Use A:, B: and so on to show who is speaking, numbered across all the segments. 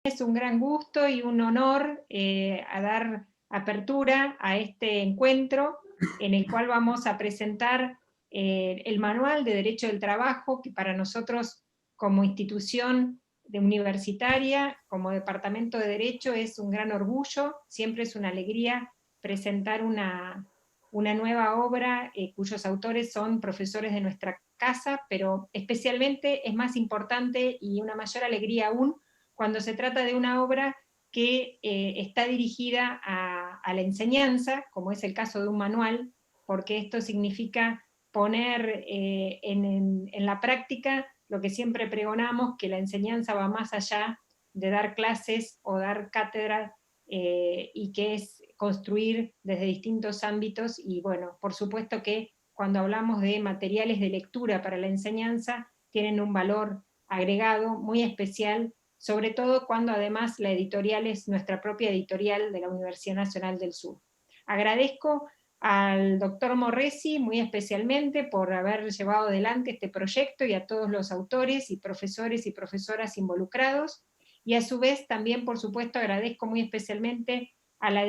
A: Es un gran gusto y un honor a dar apertura a este encuentro en el cual vamos a presentar el Manual de Derecho del Trabajo, que para nosotros como institución universitaria, como Departamento de Derecho, es un gran orgullo, siempre es una alegría presentar una nueva obra cuyos autores son profesores de nuestra casa, pero especialmente es más importante y una mayor alegría aún cuando se trata de una obra que está dirigida a la enseñanza, como es el caso de un manual, porque esto significa poner en la práctica lo que siempre pregonamos, que la enseñanza va más allá de dar clases o dar cátedra, y que es construir desde distintos ámbitos, y bueno, por supuesto que cuando hablamos de materiales de lectura para la enseñanza, tienen un valor agregado muy especial, sobre todo cuando además la editorial es nuestra propia editorial de la Universidad Nacional del Sur. Agradezco al doctor Morresi muy especialmente por haber llevado adelante este proyecto y a todos los autores y profesoras involucrados, y a su vez también, por supuesto, agradezco muy especialmente a la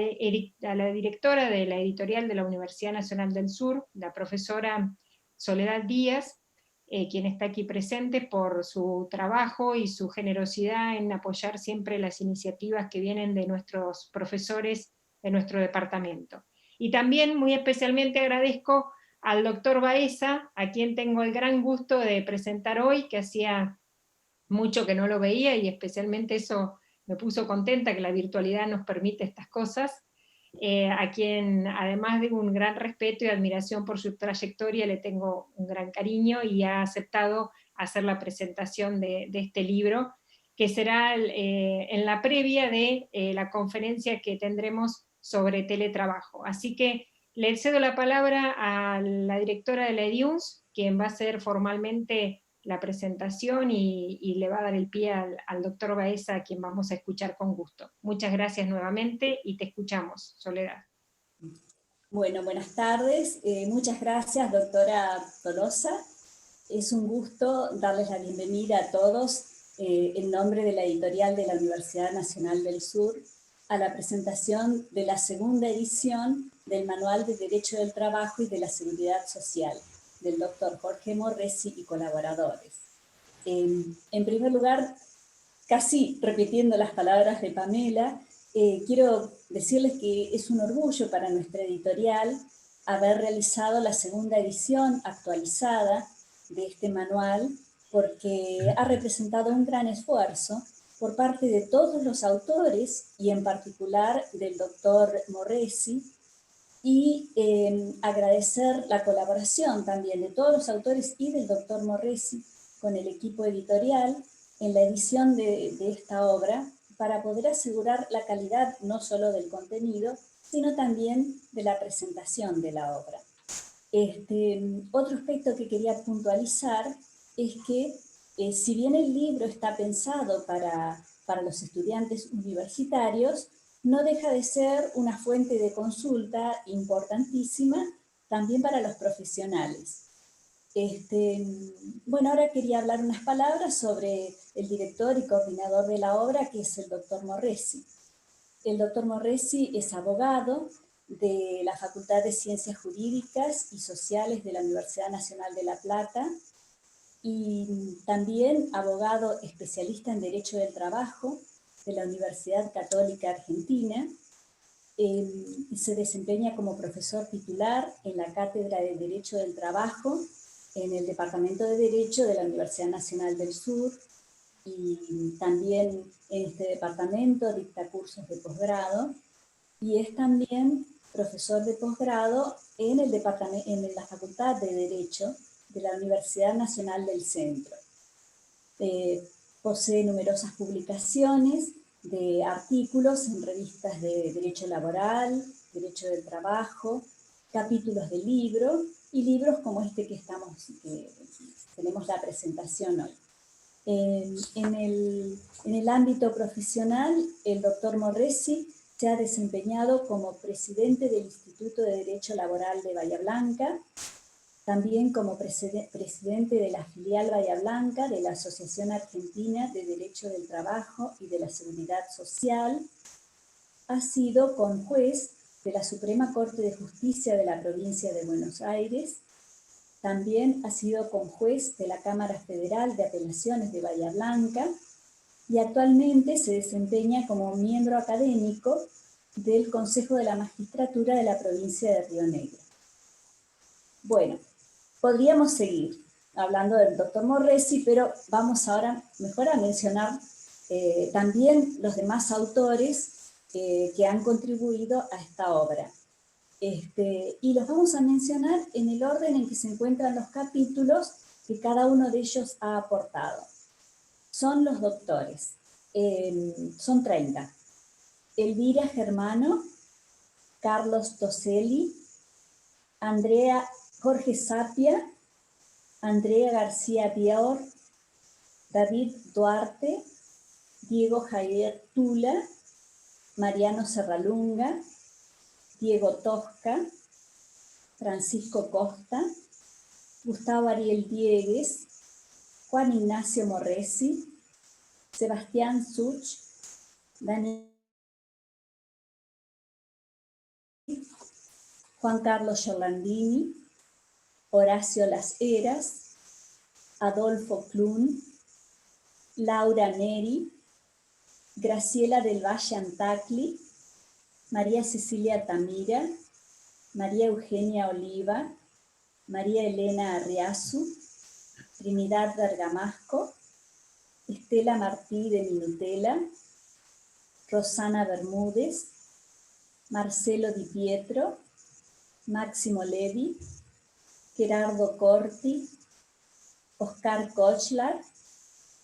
A: directora de la editorial de la Universidad Nacional del Sur, la profesora Soledad Díaz, quien está aquí presente, por su trabajo y su generosidad en apoyar siempre las iniciativas que vienen de nuestros profesores de nuestro departamento. Y también muy especialmente agradezco al doctor Baeza, a quien tengo el gran gusto de presentar hoy, que hacía mucho que no lo veía, y especialmente eso me puso contenta, que la virtualidad nos permite estas cosas, a quien además de un gran respeto y admiración por su trayectoria, le tengo un gran cariño, y ha aceptado hacer la presentación de este libro, que será en la previa de la conferencia que tendremos sobre teletrabajo. Así que le cedo la palabra a la directora de la EDIUNS, quien va a hacer formalmente la presentación y le va a dar el pie al doctor Baeza, a quien vamos a escuchar con gusto. Muchas gracias nuevamente y te escuchamos, Soledad.
B: Bueno, buenas tardes. Muchas gracias, doctora Tolosa. Es un gusto darles la bienvenida a todos en nombre de la editorial de la Universidad Nacional del Sur a la presentación de la segunda edición del Manual de Derecho del Trabajo y de la Seguridad Social del doctor Jorge Morresi y colaboradores. En primer lugar, casi repitiendo las palabras de Pamela, quiero decirles que es un orgullo para nuestra editorial haber realizado la segunda edición actualizada de este manual, porque ha representado un gran esfuerzo por parte de todos los autores y en particular del doctor Morresi, y agradecer la colaboración también de todos los autores y del doctor Morresi con el equipo editorial en la edición de esta obra, para poder asegurar la calidad no solo del contenido, sino también de la presentación de la obra. Otro aspecto que quería puntualizar es que si bien el libro está pensado para los estudiantes universitarios, no deja de ser una fuente de consulta importantísima también para los profesionales. Bueno, ahora quería hablar unas palabras sobre el director y coordinador de la obra, que es el doctor Morresi. El doctor Morresi es abogado de la Facultad de Ciencias Jurídicas y Sociales de la Universidad Nacional de La Plata, y también abogado especialista en Derecho del Trabajo de la Universidad Católica Argentina. Se desempeña como profesor titular en la Cátedra de Derecho del Trabajo en el Departamento de Derecho de la Universidad Nacional del Sur, y también en este departamento dicta cursos de posgrado, y es también profesor de posgrado en la Facultad de Derecho de la Universidad Nacional del Centro. Posee numerosas publicaciones de artículos en revistas de Derecho Laboral, Derecho del Trabajo, capítulos de libros y libros como este que tenemos la presentación hoy. En el ámbito profesional, el doctor Morresi se ha desempeñado como presidente del Instituto de Derecho Laboral de Bahía Blanca, también como presidente de la filial Bahía Blanca de la Asociación Argentina de Derecho del Trabajo y de la Seguridad Social. Ha sido conjuez de la Suprema Corte de Justicia de la Provincia de Buenos Aires. También ha sido conjuez de la Cámara Federal de Apelaciones de Bahía Blanca y actualmente se desempeña como miembro académico del Consejo de la Magistratura de la provincia de Río Negro. Bueno, podríamos seguir hablando del doctor Morresi, pero vamos ahora mejor a mencionar también los demás autores que han contribuido a esta obra. Y los vamos a mencionar en el orden en que se encuentran los capítulos que cada uno de ellos ha aportado. Son los doctores, son 30. Elvira Germano, Carlos Toselli, Jorge Sapia, Andrea García Bior, David Duarte, Diego Javier Tula, Mariano Serralunga, Diego Tosca, Francisco Costa, Gustavo Ariel Diegues, Juan Ignacio Morresi, Sebastián Such, Daniel, Juan Carlos Giorlandini, Horacio Las Heras, Adolfo Clun, Laura Neri, Graciela del Valle Antacli, María Cecilia Tamira, María Eugenia Oliva, María Elena Arriazu, Trinidad Bergamasco, Estela Martí de Minutela, Rosana Bermúdez, Marcelo Di Pietro, Máximo Levi, Gerardo Corti, Oscar Kochlar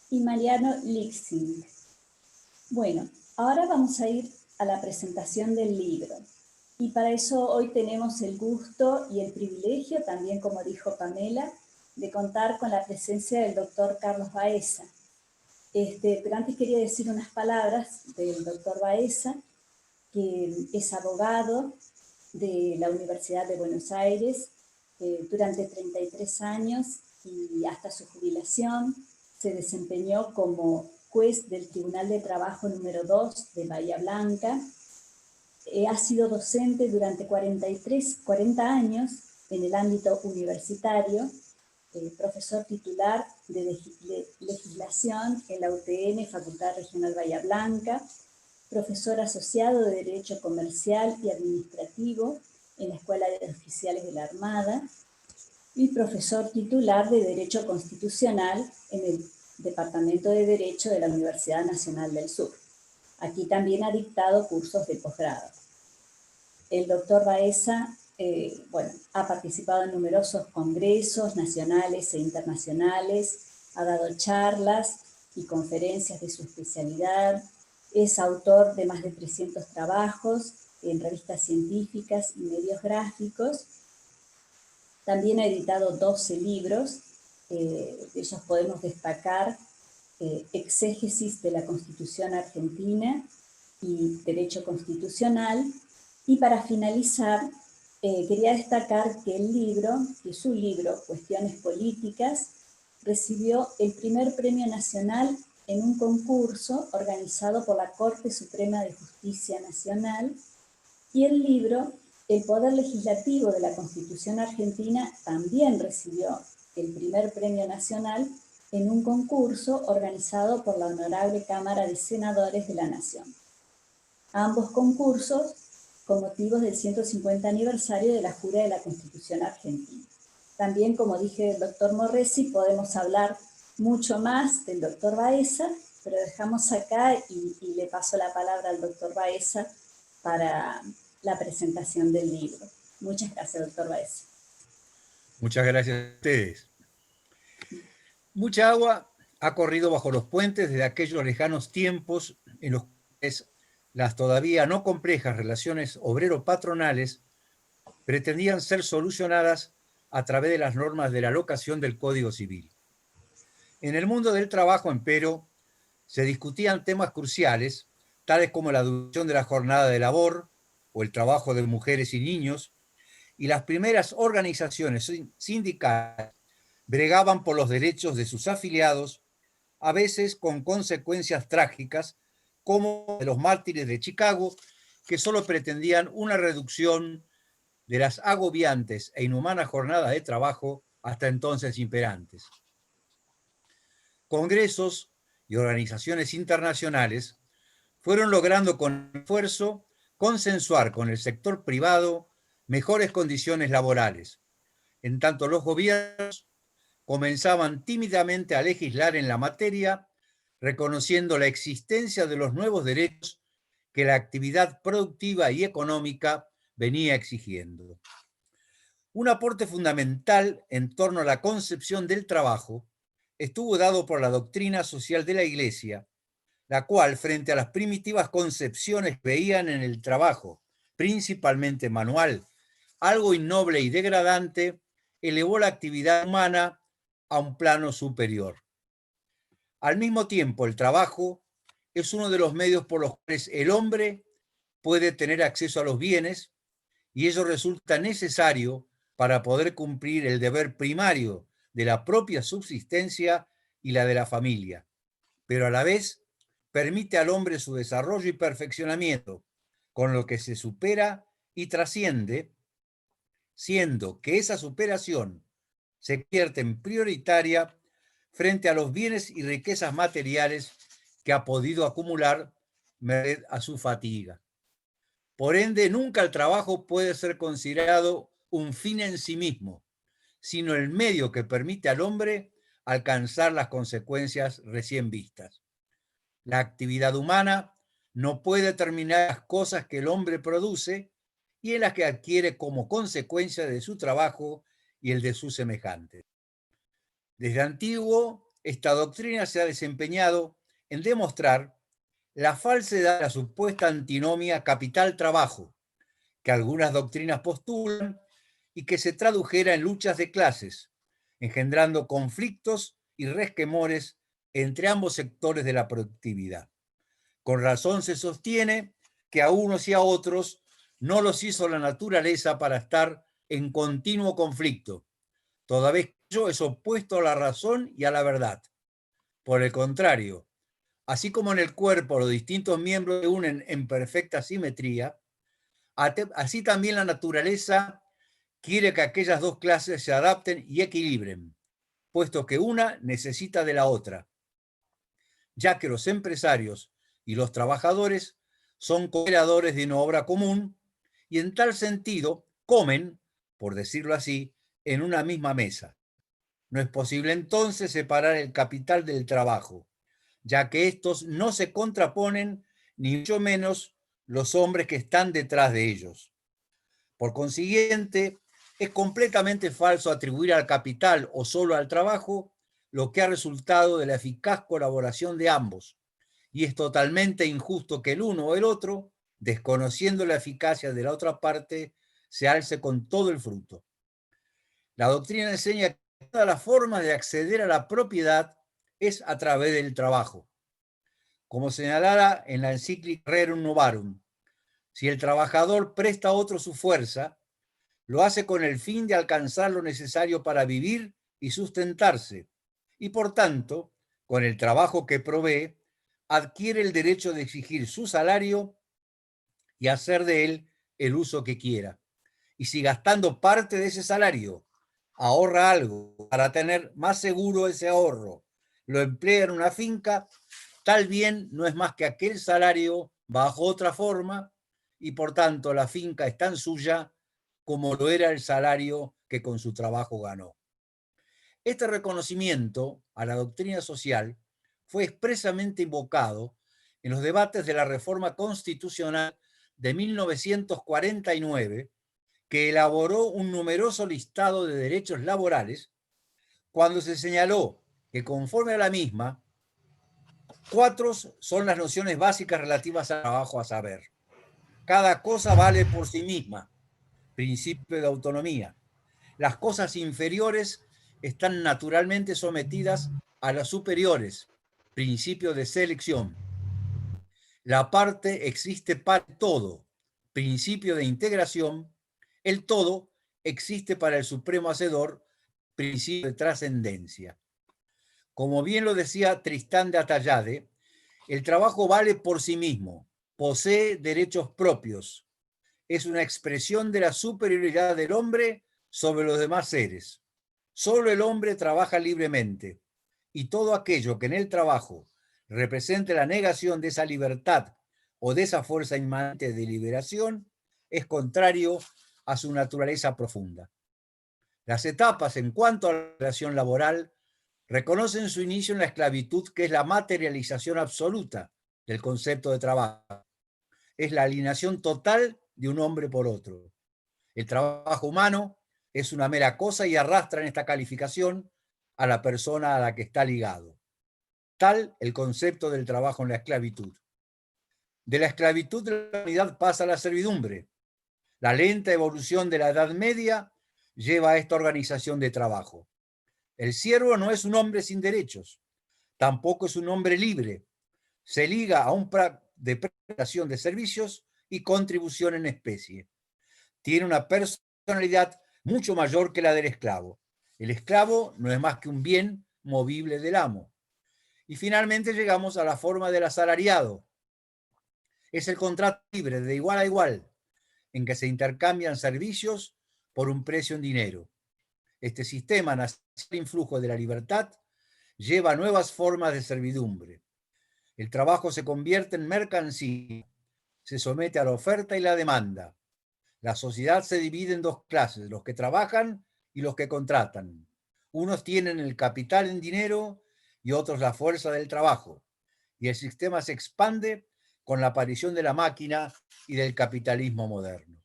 B: y Mariano Lixing. Bueno, ahora vamos a ir a la presentación del libro. Y para eso hoy tenemos el gusto y el privilegio, también como dijo Pamela, de contar con la presencia del doctor Carlos Baeza. Pero antes quería decir unas palabras del doctor Baeza, que es abogado de la Universidad de Buenos Aires durante 33 años y hasta su jubilación se desempeñó como juez del Tribunal de Trabajo número 2 de Bahía Blanca. Ha sido docente durante 40 años en el ámbito universitario, profesor titular de legislación en la UTN, Facultad Regional Bahía Blanca, profesor asociado de Derecho Comercial y Administrativo en la Escuela de Oficiales de la Armada y profesor titular de Derecho Constitucional en el Departamento de Derecho de la Universidad Nacional del Sur. Aquí también ha dictado cursos de posgrado. El doctor Baeza ha participado en numerosos congresos nacionales e internacionales, ha dado charlas y conferencias de su especialidad, es autor de más de 300 trabajos en revistas científicas y medios gráficos. También ha editado 12 libros, de ellos podemos destacar Exégesis de la Constitución Argentina y Derecho Constitucional. Y para finalizar, quería destacar que su libro, Cuestiones Políticas, recibió el primer premio nacional en un concurso organizado por la Corte Suprema de Justicia Nacional, y el libro El Poder Legislativo de la Constitución Argentina también recibió el primer premio nacional en un concurso organizado por la Honorable Cámara de Senadores de la Nación. Ambos concursos con motivos del 150 aniversario de la Jura de la Constitución Argentina. También, como dije del doctor Morresi, podemos hablar mucho más del doctor Baeza, pero dejamos acá y le paso la palabra al doctor Baeza para la presentación del libro. Muchas gracias, doctor Baeza.
C: Muchas gracias a ustedes. Mucha agua ha corrido bajo los puentes desde aquellos lejanos tiempos en los cuales las todavía no complejas relaciones obrero-patronales pretendían ser solucionadas a través de las normas de la locación del Código Civil. En el mundo del trabajo, empero, se discutían temas cruciales, tales como la duración de la jornada de labor o el trabajo de mujeres y niños, y las primeras organizaciones sindicales bregaban por los derechos de sus afiliados, a veces con consecuencias trágicas, como de los mártires de Chicago, que solo pretendían una reducción de las agobiantes e inhumanas jornadas de trabajo hasta entonces imperantes. Congresos y organizaciones internacionales fueron logrando con esfuerzo consensuar con el sector privado mejores condiciones laborales. En tanto, los gobiernos comenzaban tímidamente a legislar en la materia, reconociendo la existencia de los nuevos derechos que la actividad productiva y económica venía exigiendo. Un aporte fundamental en torno a la concepción del trabajo estuvo dado por la doctrina social de la Iglesia, la cual, frente a las primitivas concepciones que veían en el trabajo, principalmente manual, algo innoble y degradante, elevó la actividad humana a un plano superior. Al mismo tiempo, el trabajo es uno de los medios por los cuales el hombre puede tener acceso a los bienes, y ello resulta necesario para poder cumplir el deber primario de la propia subsistencia y la de la familia, pero a la vez permite al hombre su desarrollo y perfeccionamiento, con lo que se supera y trasciende, siendo que esa superación se convierte en prioritaria frente a los bienes y riquezas materiales que ha podido acumular merced a su fatiga. Por ende, nunca el trabajo puede ser considerado un fin en sí mismo, sino el medio que permite al hombre alcanzar las consecuencias recién vistas. La actividad humana no puede determinar las cosas que el hombre produce y en las que adquiere como consecuencia de su trabajo y el de sus semejantes. Desde antiguo, esta doctrina se ha desempeñado en demostrar la falsedad de la supuesta antinomia capital-trabajo, que algunas doctrinas postulan y que se tradujera en luchas de clases, engendrando conflictos y resquemores entre ambos sectores de la productividad. Con razón se sostiene que a unos y a otros no los hizo la naturaleza para estar en continuo conflicto, toda vez que ello es opuesto a la razón y a la verdad. Por el contrario, así como en el cuerpo los distintos miembros se unen en perfecta simetría, así también la naturaleza quiere que aquellas dos clases se adapten y equilibren, puesto que una necesita de la otra, ya que los empresarios y los trabajadores son co-creadores de una obra común y en tal sentido comen, por decirlo así, en una misma mesa. No es posible entonces separar el capital del trabajo, ya que estos no se contraponen, ni mucho menos los hombres que están detrás de ellos. Por consiguiente, es completamente falso atribuir al capital o solo al trabajo lo que ha resultado de la eficaz colaboración de ambos, y es totalmente injusto que el uno o el otro, desconociendo la eficacia de la otra parte, se alce con todo el fruto. La doctrina enseña que todas las formas de acceder a la propiedad es a través del trabajo. Como señalara en la encíclica Rerum Novarum, si el trabajador presta a otro su fuerza, lo hace con el fin de alcanzar lo necesario para vivir y sustentarse, y por tanto, con el trabajo que provee, adquiere el derecho de exigir su salario y hacer de él el uso que quiera. Y si gastando parte de ese salario ahorra algo para tener más seguro ese ahorro, lo emplea en una finca, tal bien no es más que aquel salario bajo otra forma y por tanto la finca es tan suya como lo era el salario que con su trabajo ganó. Este reconocimiento a la doctrina social fue expresamente invocado en los debates de la reforma constitucional de 1949, que elaboró un numeroso listado de derechos laborales, cuando se señaló que conforme a la misma, 4 son las nociones básicas relativas al trabajo, a saber, cada cosa vale por sí misma, principio de autonomía. Las cosas inferiores están naturalmente sometidas a las superiores, principio de selección. La parte existe para el todo, principio de integración. El todo existe para el supremo hacedor principio de trascendencia. Como bien lo decía Tristán de Atallade, el trabajo vale por sí mismo, posee derechos propios, es una expresión de la superioridad del hombre sobre los demás seres. Solo el hombre trabaja libremente, y todo aquello que en el trabajo represente la negación de esa libertad o de esa fuerza inmanente de liberación es contrario a su naturaleza profunda. Las etapas en cuanto a la relación laboral reconocen su inicio en la esclavitud, que es la materialización absoluta del concepto de trabajo. Es la alienación total de un hombre por otro. El trabajo humano es una mera cosa y arrastra en esta calificación a la persona a la que está ligado. Tal el concepto del trabajo en la esclavitud. De la esclavitud de la humanidad pasa a la servidumbre. La lenta evolución de la Edad Media lleva a esta organización de trabajo. El siervo no es un hombre sin derechos, tampoco es un hombre libre. Se liga a un de prestación de servicios y contribución en especie. Tiene una personalidad mucho mayor que la del esclavo. El esclavo no es más que un bien movible del amo. Y finalmente llegamos a la forma del asalariado. Es el contrato libre de igual a igual, en que se intercambian servicios por un precio en dinero. Este sistema, nacido del influjo de la libertad, lleva a nuevas formas de servidumbre. El trabajo se convierte en mercancía, se somete a la oferta y la demanda. La sociedad se divide en dos clases, los que trabajan y los que contratan. Unos tienen el capital en dinero y otros la fuerza del trabajo. Y el sistema se expande con la aparición de la máquina y del capitalismo moderno.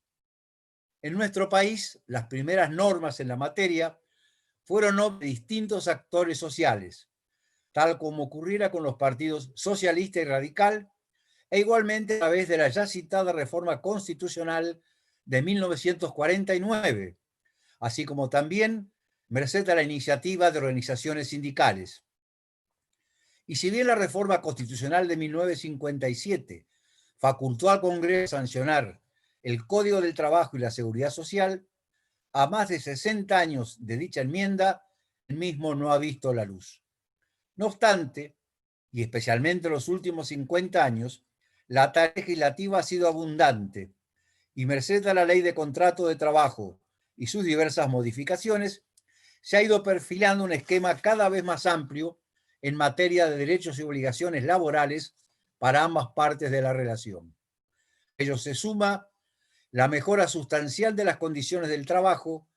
C: En nuestro país, las primeras normas en la materia fueron obra de distintos actores sociales, tal como ocurriera con los partidos socialista y radical, e igualmente a través de la ya citada reforma constitucional de 1949, así como también merced a la iniciativa de organizaciones sindicales. Y si bien la reforma constitucional de 1957 facultó al Congreso sancionar el Código del Trabajo y la Seguridad Social, a más de 60 años de dicha enmienda, el mismo no ha visto la luz. No obstante, y especialmente en los últimos 50 años, la tarea legislativa ha sido abundante y merced a la Ley de Contrato de Trabajo y sus diversas modificaciones, se ha ido perfilando un esquema cada vez más amplio en materia de derechos y obligaciones laborales para ambas partes de la relación. A ello se suma la mejora sustancial de las condiciones del trabajo,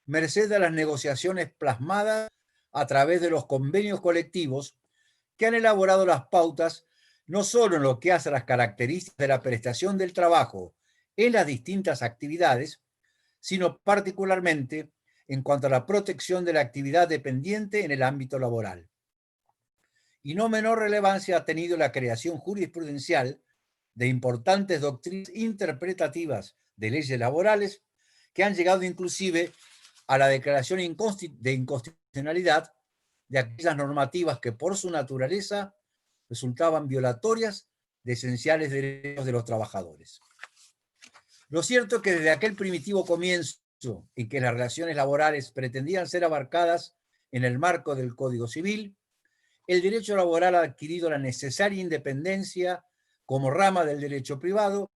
C: merced a las negociaciones plasmadas a través de los convenios colectivos que han elaborado las pautas no solo en lo que hace a las características de la prestación del trabajo en las distintas actividades, sino particularmente en cuanto a la protección de la actividad dependiente en el ámbito laboral. Y no menor relevancia ha tenido la creación jurisprudencial de importantes doctrinas interpretativas de leyes laborales que han llegado inclusive a la declaración de inconstitucionalidad de aquellas normativas que por su naturaleza resultaban violatorias de esenciales derechos de los trabajadores. Lo cierto es que desde aquel primitivo comienzo en que las relaciones laborales pretendían ser abarcadas en el marco del Código Civil, el derecho laboral ha adquirido la necesaria independencia como rama del derecho privado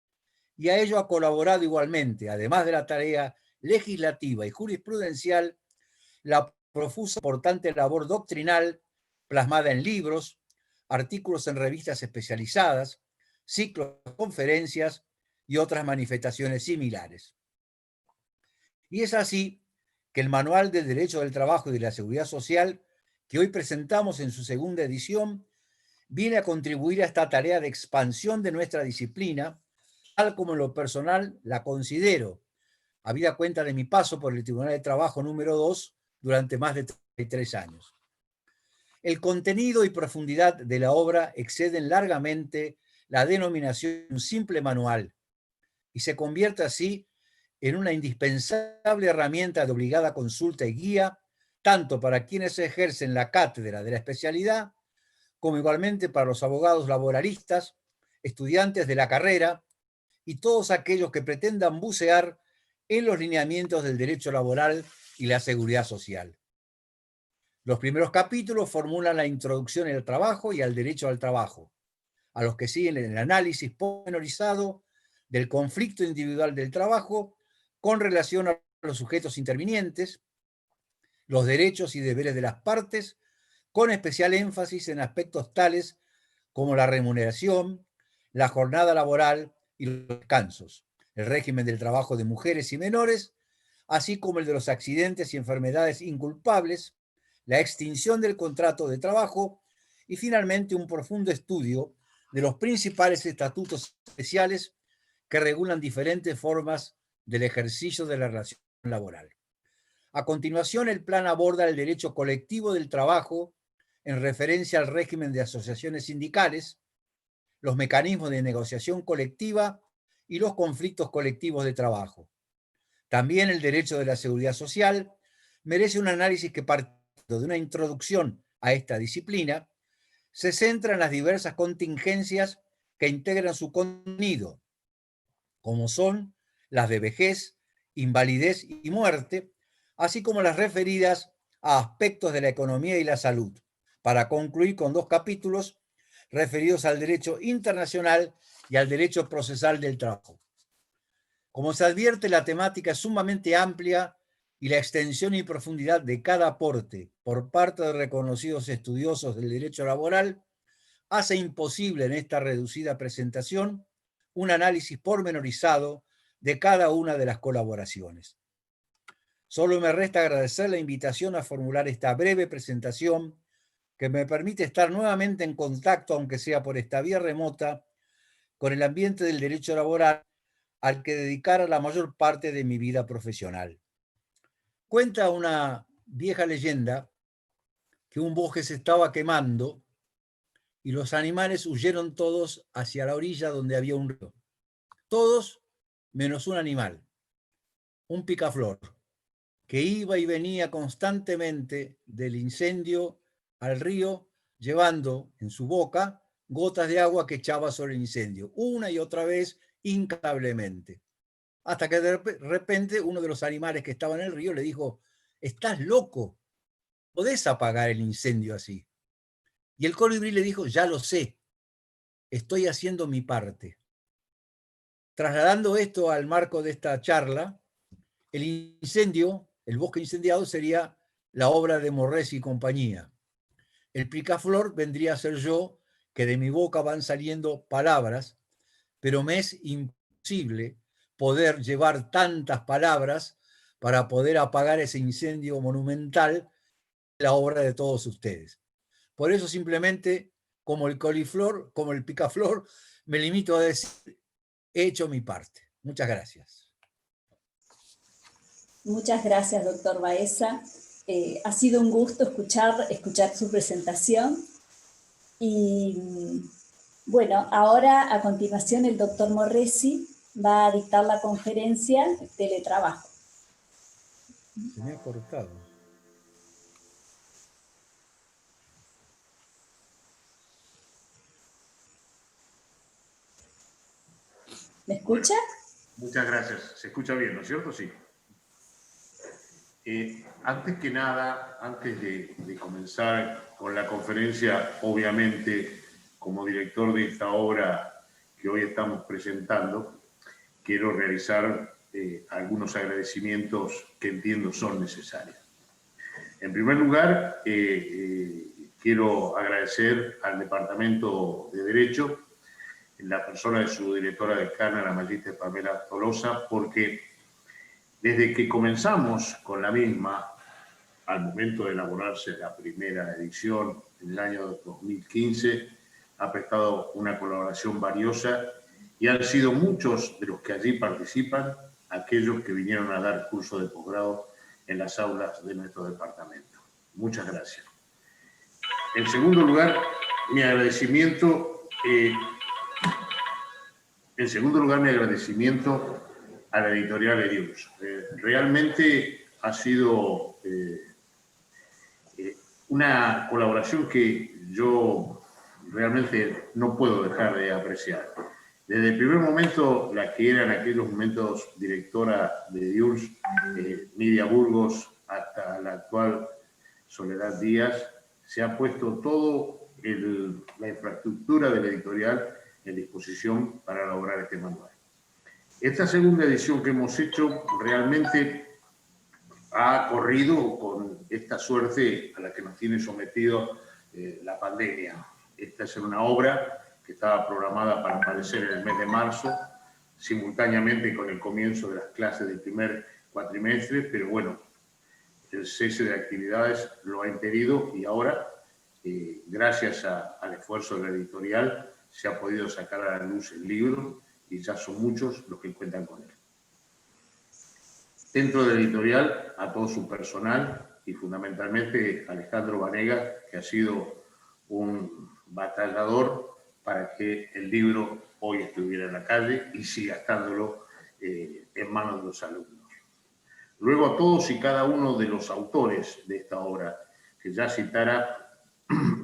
C: y a ello ha colaborado igualmente, además de la tarea legislativa y jurisprudencial, la profusa importante labor doctrinal plasmada en libros, artículos en revistas especializadas, ciclos de conferencias y otras manifestaciones similares. Y es así que el Manual del Derecho del Trabajo y de la Seguridad Social, que hoy presentamos en su segunda edición, viene a contribuir a esta tarea de expansión de nuestra disciplina, tal como en lo personal la considero, habida cuenta de mi paso por el Tribunal de Trabajo número 2 durante más de 33 años. El contenido y profundidad de la obra exceden largamente la denominación de un simple manual y se convierte así en una indispensable herramienta de obligada consulta y guía, tanto para quienes ejercen la cátedra de la especialidad, como igualmente para los abogados laboralistas, estudiantes de la carrera y todos aquellos que pretendan bucear en los lineamientos del derecho laboral y la seguridad social. Los primeros capítulos formulan la introducción al trabajo y al derecho al trabajo, a los que siguen el análisis pormenorizado del conflicto individual del trabajo con relación a los sujetos intervinientes, los derechos y deberes de las partes, con especial énfasis en aspectos tales como la remuneración, la jornada laboral y los descansos, el régimen del trabajo de mujeres y menores, así como el de los accidentes y enfermedades inculpables, la extinción del contrato de trabajo y finalmente un profundo estudio de los principales estatutos especiales que regulan diferentes formas del ejercicio de la relación laboral. A continuación, el plan aborda el derecho colectivo del trabajo en referencia al régimen de asociaciones sindicales, los mecanismos de negociación colectiva y los conflictos colectivos de trabajo. También el derecho de la seguridad social merece un análisis que, partiendo de una introducción a esta disciplina, se centra en las diversas contingencias que integran su contenido, como son las de vejez, invalidez y muerte, así como las referidas a aspectos de la economía y la salud, para concluir con 2 capítulos referidos al derecho internacional y al derecho procesal del trabajo. Como se advierte, la temática es sumamente amplia y la extensión y profundidad de cada aporte por parte de reconocidos estudiosos del derecho laboral hace imposible en esta reducida presentación un análisis pormenorizado de cada una de las colaboraciones. Solo me resta agradecer la invitación a formular esta breve presentación que me permite estar nuevamente en contacto, aunque sea por esta vía remota, con el ambiente del derecho laboral al que dedicara la mayor parte de mi vida profesional. Cuenta una vieja leyenda que un bosque se estaba quemando y los animales huyeron todos hacia la orilla donde había un río. Todos menos un animal, un picaflor, que iba y venía constantemente del incendio al río, llevando en su boca gotas de agua que echaba sobre el incendio, una y otra vez, incansablemente. Hasta que de repente uno de los animales que estaba en el río le dijo: «¿Estás loco? ¿Podés apagar el incendio así?». Y el colibrí le dijo: «Ya lo sé, estoy haciendo mi parte». Trasladando esto al marco de esta charla, el incendio, el bosque incendiado, sería la obra de Morrés y compañía. El picaflor vendría a ser yo, que de mi boca van saliendo palabras, pero me es imposible poder llevar tantas palabras para poder apagar ese incendio monumental, la obra de todos ustedes. Por eso simplemente, como el coliflor, como el picaflor, me limito a decir: he hecho mi parte. Muchas gracias.
B: Muchas gracias, doctor Baeza. Ha sido un gusto escuchar su presentación. Y bueno, ahora a continuación el doctor Morresi va a dictar la conferencia Teletrabajo.
C: Se me ha cortado.
B: ¿Me escucha?
D: Muchas gracias. Se escucha bien, ¿no es cierto? Sí. Antes que nada, antes de comenzar con la conferencia, obviamente, como director de esta obra que hoy estamos presentando, quiero realizar algunos agradecimientos que entiendo son necesarios. En primer lugar, quiero agradecer al Departamento de Derecho, en la persona de su directora decana, la magíster Pamela Tolosa, porque desde que comenzamos con la misma, al momento de elaborarse la primera edición en el año 2015, ha prestado una colaboración valiosa y han sido muchos de los que allí participan aquellos que vinieron a dar curso de posgrado en las aulas de nuestro departamento. Muchas gracias. En segundo lugar, mi agradecimiento a la editorial Erius. Realmente ha sido una colaboración que yo realmente no puedo dejar de apreciar. Desde el primer momento, la que era en aquellos momentos directora de Diurs, Nidia Burgos, hasta la actual Soledad Díaz, se ha puesto toda la infraestructura de la editorial en disposición para lograr este manual. Esta segunda edición que hemos hecho realmente ha corrido con esta suerte a la que nos tiene sometido la pandemia. Esta es una obra que estaba programada para aparecer en el mes de marzo, simultáneamente con el comienzo de las clases del primer cuatrimestre, pero bueno, el cese de actividades lo ha impedido y ahora, gracias al esfuerzo de la editorial, se ha podido sacar a la luz el libro y ya son muchos los que cuentan con él. Dentro de la editorial, a todo su personal y fundamentalmente Alejandro Vanegas, que ha sido un batallador para que el libro hoy estuviera en la calle y siga estándolo en manos de los alumnos. Luego a todos y cada uno de los autores de esta obra, que ya citara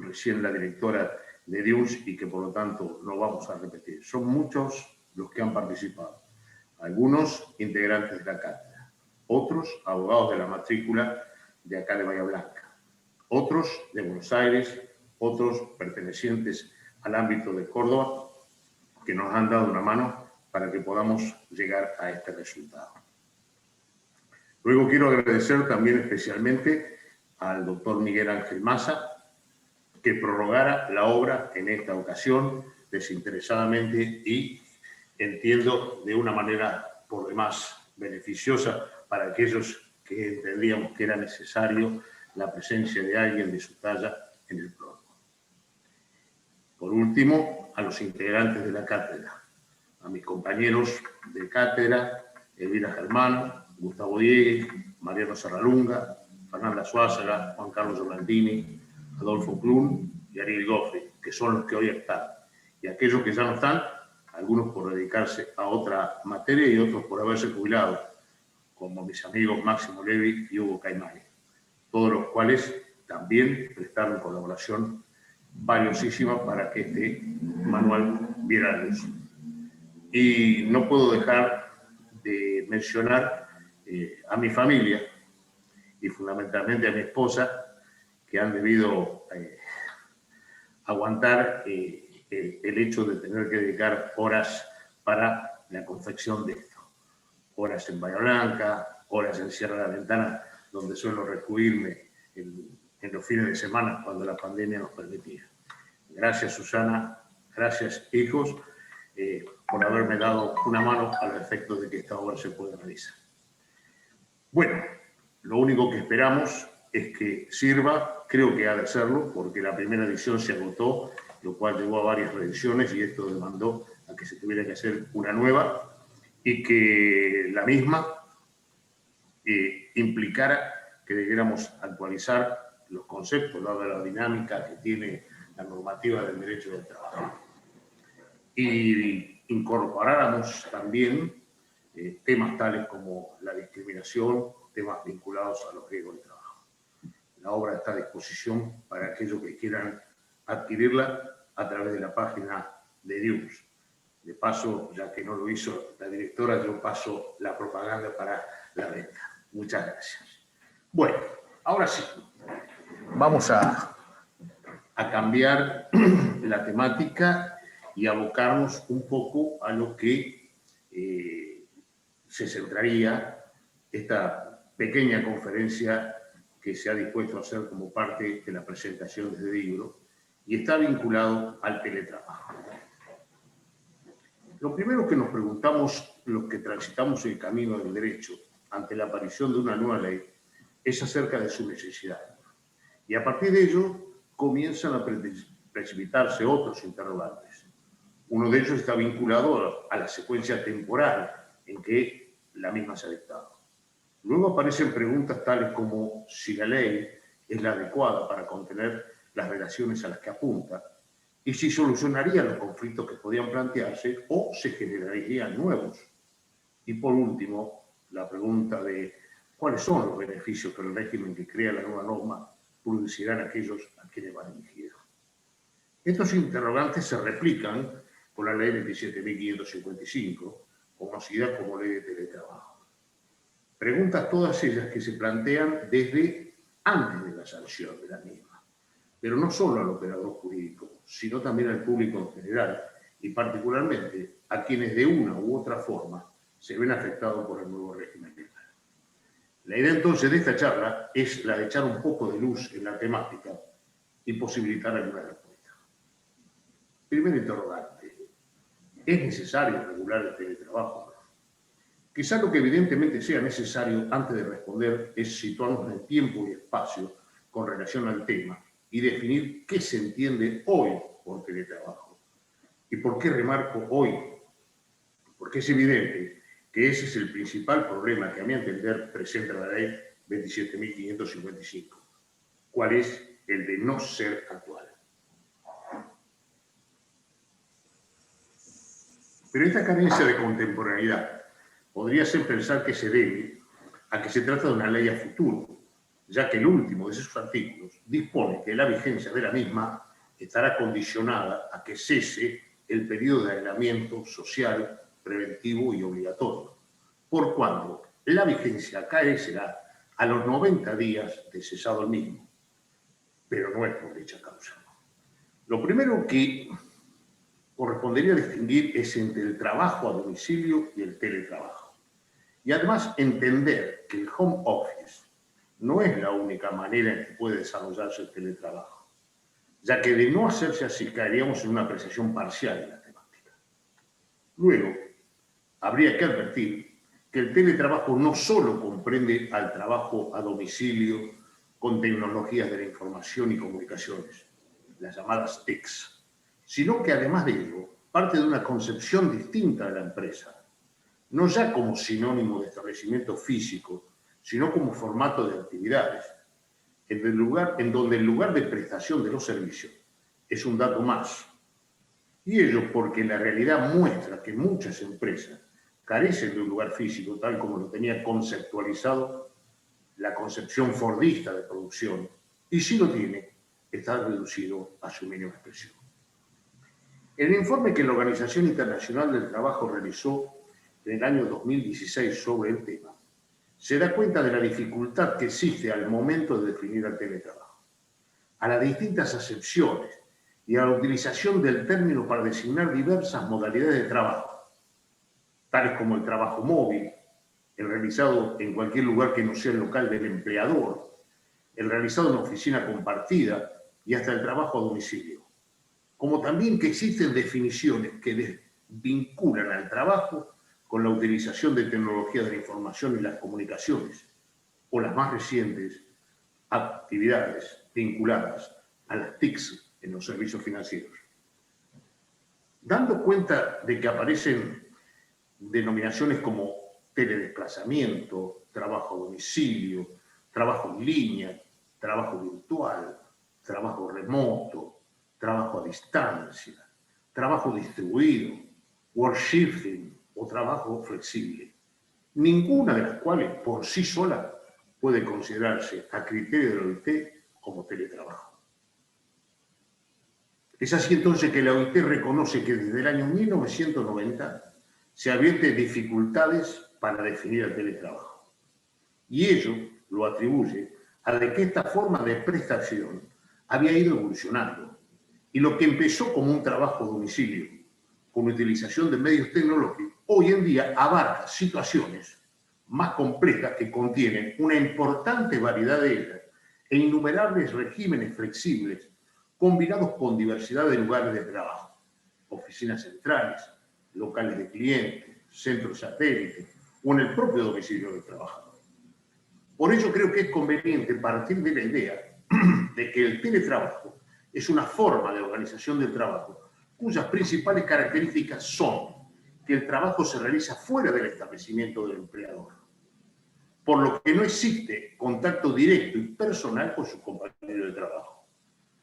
D: recién la directora de Diurs y que por lo tanto no vamos a repetir. Son muchos los que han participado. Algunos integrantes de la cátedra, otros abogados de la matrícula de acá de Bahía Blanca, otros de Buenos Aires, otros pertenecientes al ámbito de Córdoba, que nos han dado una mano para que podamos llegar a este resultado. Luego quiero agradecer también especialmente al doctor Miguel Ángel Massa, que prorrogara la obra en esta ocasión desinteresadamente y entiendo de una manera por demás beneficiosa para aquellos que entendíamos que era necesario la presencia de alguien de su talla en el prólogo. Por último, a los integrantes de la cátedra, a mis compañeros de cátedra, Elvira Germán, Gustavo Diegues, Mariano Serralunga, Fernanda Suárez, Juan Carlos Giovandini, Adolfo Klum y Ariel Goffrey, que son los que hoy están. Y aquellos que ya no están, algunos por dedicarse a otra materia y otros por haberse jubilado, como mis amigos Máximo Levi y Hugo Caimani, todos los cuales también prestaron colaboración valiosísima para que este manual viera la luz. Y no puedo dejar de mencionar a mi familia y fundamentalmente a mi esposa, que han debido aguantar el hecho de tener que dedicar horas para la confección de esto. Horas en Bahía Blanca, horas en Sierra de la Ventana, donde suelo recluirme en los fines de semana cuando la pandemia nos permitía. Gracias, Susana, gracias, hijos, por haberme dado una mano a los efectos de que esta obra se pueda realizar. Bueno, lo único que esperamos es que sirva, creo que ha de serlo, porque la primera edición se agotó, lo cual llevó a varias reediciones y esto demandó a que se tuviera que hacer una nueva y que la misma implicara que debiéramos actualizar los conceptos, dada la dinámica que tiene la normativa del derecho del trabajo. Y incorporáramos también temas tales como la discriminación, temas vinculados a los riesgos de trabajo. La obra está a disposición para aquellos que quieran adquirirla a través de la página de Diurs. De paso, ya que no lo hizo la directora, yo paso la propaganda para la venta. Muchas gracias. Bueno, ahora sí, vamos a cambiar la temática y abocarnos un poco a lo que se centraría esta pequeña conferencia que se ha dispuesto a hacer como parte de la presentación del libro y está vinculado al teletrabajo. Lo primero que nos preguntamos los que transitamos el camino del derecho ante la aparición de una nueva ley es acerca de su necesidad. Y a partir de ello comienzan a precipitarse otros interrogantes. Uno de ellos está vinculado a la secuencia temporal en que la misma se ha dictado. Luego aparecen preguntas tales como si la ley es la adecuada para contener las relaciones a las que apunta y si solucionaría los conflictos que podían plantearse o se generarían nuevos. Y por último, la pregunta de cuáles son los beneficios que el régimen que crea la nueva norma producirán a aquellos a quienes van dirigidos. Estos interrogantes se replican con la ley 27.555, conocida como ley de teletrabajo. Preguntas todas ellas que se plantean desde antes de la sanción de la misma, pero no solo al operador jurídico, sino también al público en general y particularmente a quienes de una u otra forma se ven afectados por el nuevo régimen legal. La idea entonces de esta charla es la de echar un poco de luz en la temática y posibilitar alguna respuesta. Primer interrogante: ¿es necesario regular el teletrabajo? Quizá lo que evidentemente sea necesario antes de responder es situarnos en tiempo y espacio con relación al tema y definir qué se entiende hoy por teletrabajo. ¿Y por qué remarco hoy? Porque es evidente que ese es el principal problema que a mi entender presenta la ley 27.555. ¿Cuál es? El de no ser actual. Pero esta carencia de contemporaneidad podría ser pensar que se debe a que se trata de una ley a futuro, ya que el último de sus artículos dispone que la vigencia de la misma estará condicionada a que cese el periodo de aislamiento social, preventivo y obligatorio, por cuando la vigencia carecerá a los 90 días de cesado el mismo, pero no es por dicha causa. Lo primero que correspondería distinguir es entre el trabajo a domicilio y el teletrabajo. Y además entender que el home office no es la única manera en que puede desarrollarse el teletrabajo, ya que de no hacerse así caeríamos en una apreciación parcial de la temática. Luego, habría que advertir que el teletrabajo no solo comprende al trabajo a domicilio con tecnologías de la información y comunicaciones, las llamadas TICs, sino que además de ello parte de una concepción distinta de la empresa, no ya como sinónimo de establecimiento físico, sino como formato de actividades, en donde el lugar de prestación de los servicios es un dato más. Y ello porque la realidad muestra que muchas empresas carecen de un lugar físico tal como lo tenía conceptualizado la concepción fordista de producción, y si lo tiene, está reducido a su mínima expresión. El informe que la Organización Internacional del Trabajo realizó en el año 2016 sobre el tema se da cuenta de la dificultad que existe al momento de definir el teletrabajo, a las distintas acepciones y a la utilización del término para designar diversas modalidades de trabajo, tales como el trabajo móvil, el realizado en cualquier lugar que no sea el local del empleador, el realizado en oficina compartida y hasta el trabajo a domicilio. Como también que existen definiciones que vinculan al trabajo con la utilización de tecnologías de la información y las comunicaciones, o las más recientes, actividades vinculadas a las TICs en los servicios financieros. Dando cuenta de que aparecen denominaciones como teledesplazamiento, trabajo a domicilio, trabajo en línea, trabajo virtual, trabajo remoto, trabajo a distancia, trabajo distribuido, work shifting o trabajo flexible, ninguna de las cuales por sí sola puede considerarse a criterio de la OIT como teletrabajo. Es así entonces que la OIT reconoce que desde el año 1990 se advierte dificultades para definir el teletrabajo. Y ello lo atribuye a de que esta forma de prestación había ido evolucionando. Y lo que empezó como un trabajo a domicilio, con utilización de medios tecnológicos, hoy en día abarca situaciones más complejas que contienen una importante variedad de ellas e innumerables regímenes flexibles combinados con diversidad de lugares de trabajo, oficinas centrales, locales de clientes, centros satélites o en el propio domicilio del trabajador. Por ello creo que es conveniente partir de la idea de que el teletrabajo es una forma de organización del trabajo cuyas principales características son que el trabajo se realiza fuera del establecimiento del empleador, por lo que no existe contacto directo y personal con su compañero de trabajo,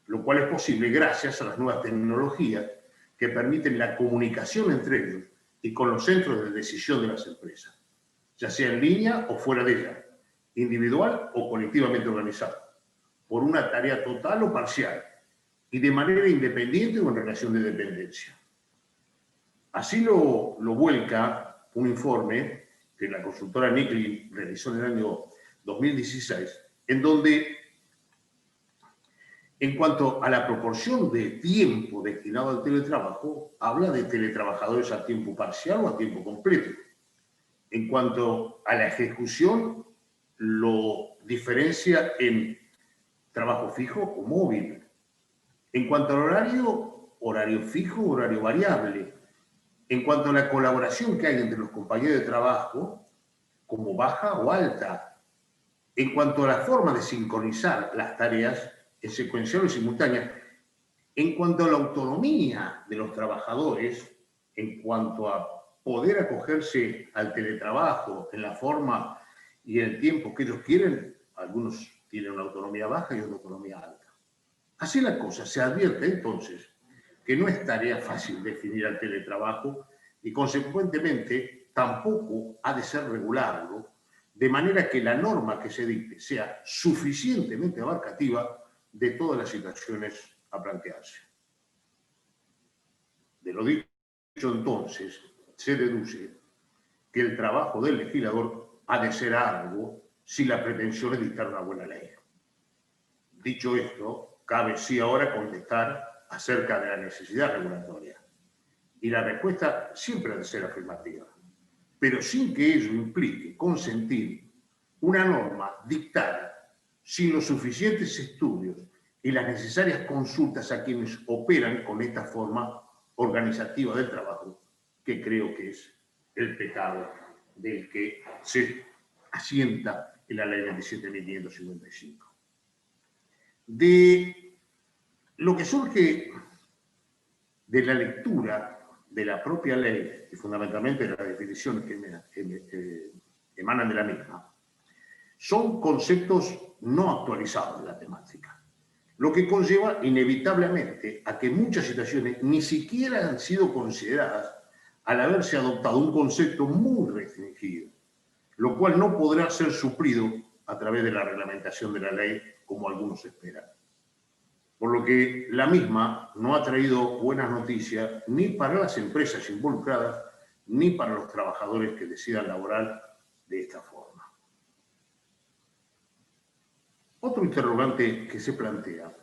D: lo cual es posible gracias a las nuevas tecnologías que permiten la comunicación entre ellos y con los centros de decisión de las empresas, ya sea en línea o fuera de ella, individual o colectivamente organizada, por una tarea total o parcial, y de manera independiente o en relación de dependencia. Así lo vuelca un informe que la consultora Nicklin realizó en el año 2016, en donde, en cuanto a la proporción de tiempo destinado al teletrabajo, habla de teletrabajadores a tiempo parcial o a tiempo completo. En cuanto a la ejecución, lo diferencia en trabajo fijo o móvil. En cuanto al horario, horario fijo, horario variable. En cuanto a la colaboración que hay entre los compañeros de trabajo, como baja o alta. En cuanto a la forma de sincronizar las tareas en secuencial o simultánea. En cuanto a la autonomía de los trabajadores, en cuanto a poder acogerse al teletrabajo en la forma y el tiempo que ellos quieren, algunos tienen una autonomía baja y otra autonomía alta. Así la cosa, se advierte entonces que no es tarea fácil definir el teletrabajo y consecuentemente tampoco ha de ser regularlo, de manera que la norma que se dicte sea suficientemente abarcativa de todas las situaciones a plantearse. De lo dicho entonces, se deduce que el trabajo del legislador ha de ser arduo si la pretensión es dictar una buena ley. Dicho esto, cabe sí ahora contestar acerca de la necesidad regulatoria. Y la respuesta siempre ha de ser afirmativa, pero sin que ello implique consentir una norma dictada sin los suficientes estudios y las necesarias consultas a quienes operan con esta forma organizativa del trabajo, que creo que es el pecado del que se asienta en la ley 27.555. De lo que surge de la lectura de la propia ley, y fundamentalmente de las definiciones que emanan de la misma, son conceptos no actualizados de la temática, lo que conlleva inevitablemente a que muchas situaciones ni siquiera han sido consideradas al haberse adoptado un concepto muy restringido, lo cual no podrá ser suplido a través de la reglamentación de la ley como algunos esperan. Por lo que la misma no ha traído buenas noticias ni para las empresas involucradas ni para los trabajadores que decidan laborar de esta forma. Otro interrogante que se plantea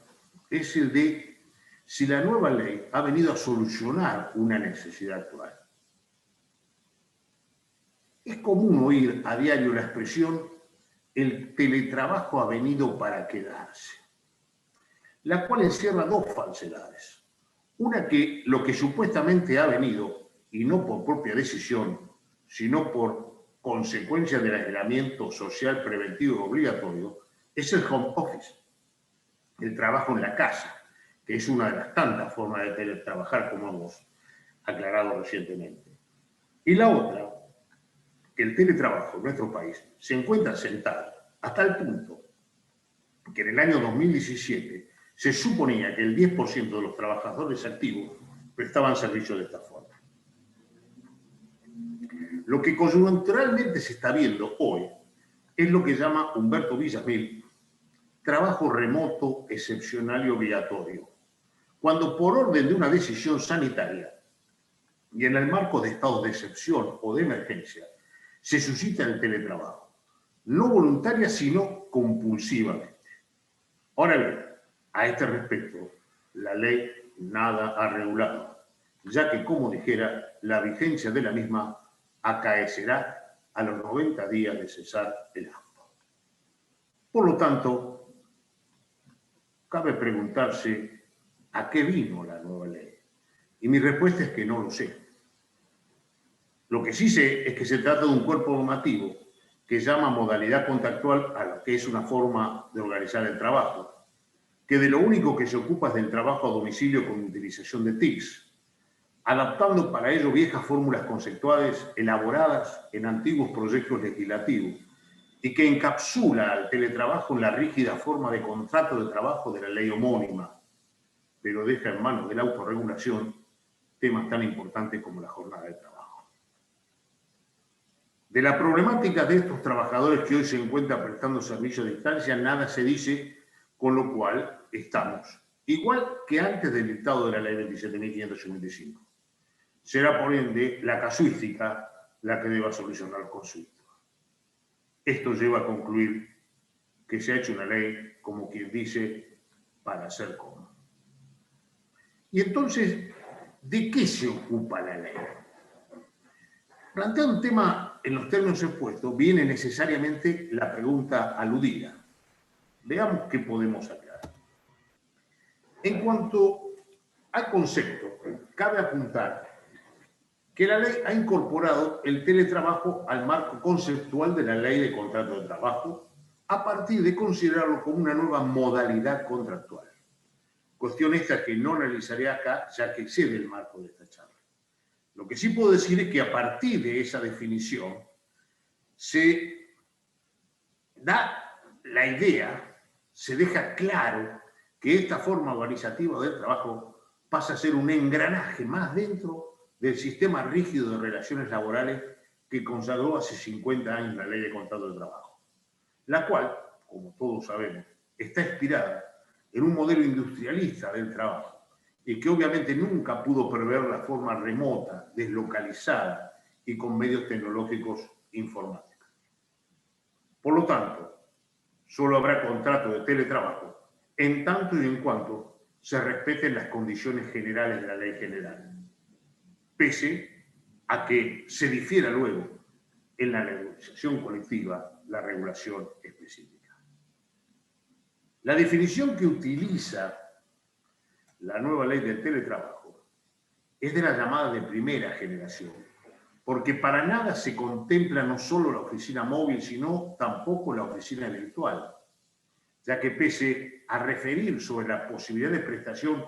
D: es el de si la nueva ley ha venido a solucionar una necesidad actual. Es común oír a diario la expresión el teletrabajo ha venido para quedarse, la cual encierra dos falsedades. Una, que lo que supuestamente ha venido, y no por propia decisión, sino por consecuencia del aislamiento social preventivo y obligatorio, es el home office, el trabajo en la casa, que es una de las tantas formas de teletrabajar como hemos aclarado recientemente. Y la otra, que el teletrabajo en nuestro país se encuentra sentado hasta el punto que en el año 2017 se suponía que el 10% de los trabajadores activos prestaban servicios de esta forma. Lo que coyunturalmente se está viendo hoy es lo que llama Humberto Villamil trabajo remoto, excepcional y obligatorio, cuando por orden de una decisión sanitaria y en el marco de estados de excepción o de emergencia se suscita el teletrabajo, no voluntaria sino compulsivamente. Ahora bien, a este respecto, la ley nada ha regulado, ya que, como dijera, la vigencia de la misma acaecerá a los 90 días de cesar el acto. Por lo tanto, cabe preguntarse a qué vino la nueva ley. Y mi respuesta es que no lo sé. Lo que sí sé es que se trata de un cuerpo normativo que llama modalidad contractual a lo que es una forma de organizar el trabajo, que de lo único que se ocupa es del trabajo a domicilio con utilización de TICs, adaptando para ello viejas fórmulas conceptuales elaboradas en antiguos proyectos legislativos y que encapsula al teletrabajo en la rígida forma de contrato de trabajo de la ley homónima, pero deja en manos de la autorregulación temas tan importantes como la jornada de trabajo. De la problemática de estos trabajadores que hoy se encuentran prestando servicio a distancia, nada se dice, con lo cual estamos igual que antes del dictado de la ley 27.555. será por ende la casuística la que deba solucionar el conflicto. Esto lleva a concluir que se ha hecho una ley, como quien dice, para hacer coma. Y entonces, ¿de qué se ocupa la ley? Plantear un tema en los términos expuestos, viene necesariamente la pregunta aludida. Veamos qué podemos aclarar. En cuanto al concepto, cabe apuntar que la ley ha incorporado el teletrabajo al marco conceptual de la Ley de Contrato de Trabajo a partir de considerarlo como una nueva modalidad contractual. Cuestión esta que no analizaré acá, ya que excede el marco de esta charla. Lo que sí puedo decir es que a partir de esa definición se da la idea, se deja claro que esta forma organizativa del trabajo pasa a ser un engranaje más dentro del sistema rígido de relaciones laborales que consagró hace 50 años la Ley de Contrato de Trabajo, la cual, como todos sabemos, está inspirada en un modelo industrialista del trabajo y que obviamente nunca pudo prever la forma remota, deslocalizada y con medios tecnológicos informáticos. Por lo tanto, solo habrá contrato de teletrabajo en tanto y en cuanto se respeten las condiciones generales de la ley general, pese a que se difiera luego en la negociación colectiva la regulación específica. La definición que utiliza la nueva ley del teletrabajo es de la llamada de primera generación, porque para nada se contempla no solo la oficina móvil, sino tampoco la oficina virtual, ya que pese a referir sobre la posibilidad de prestación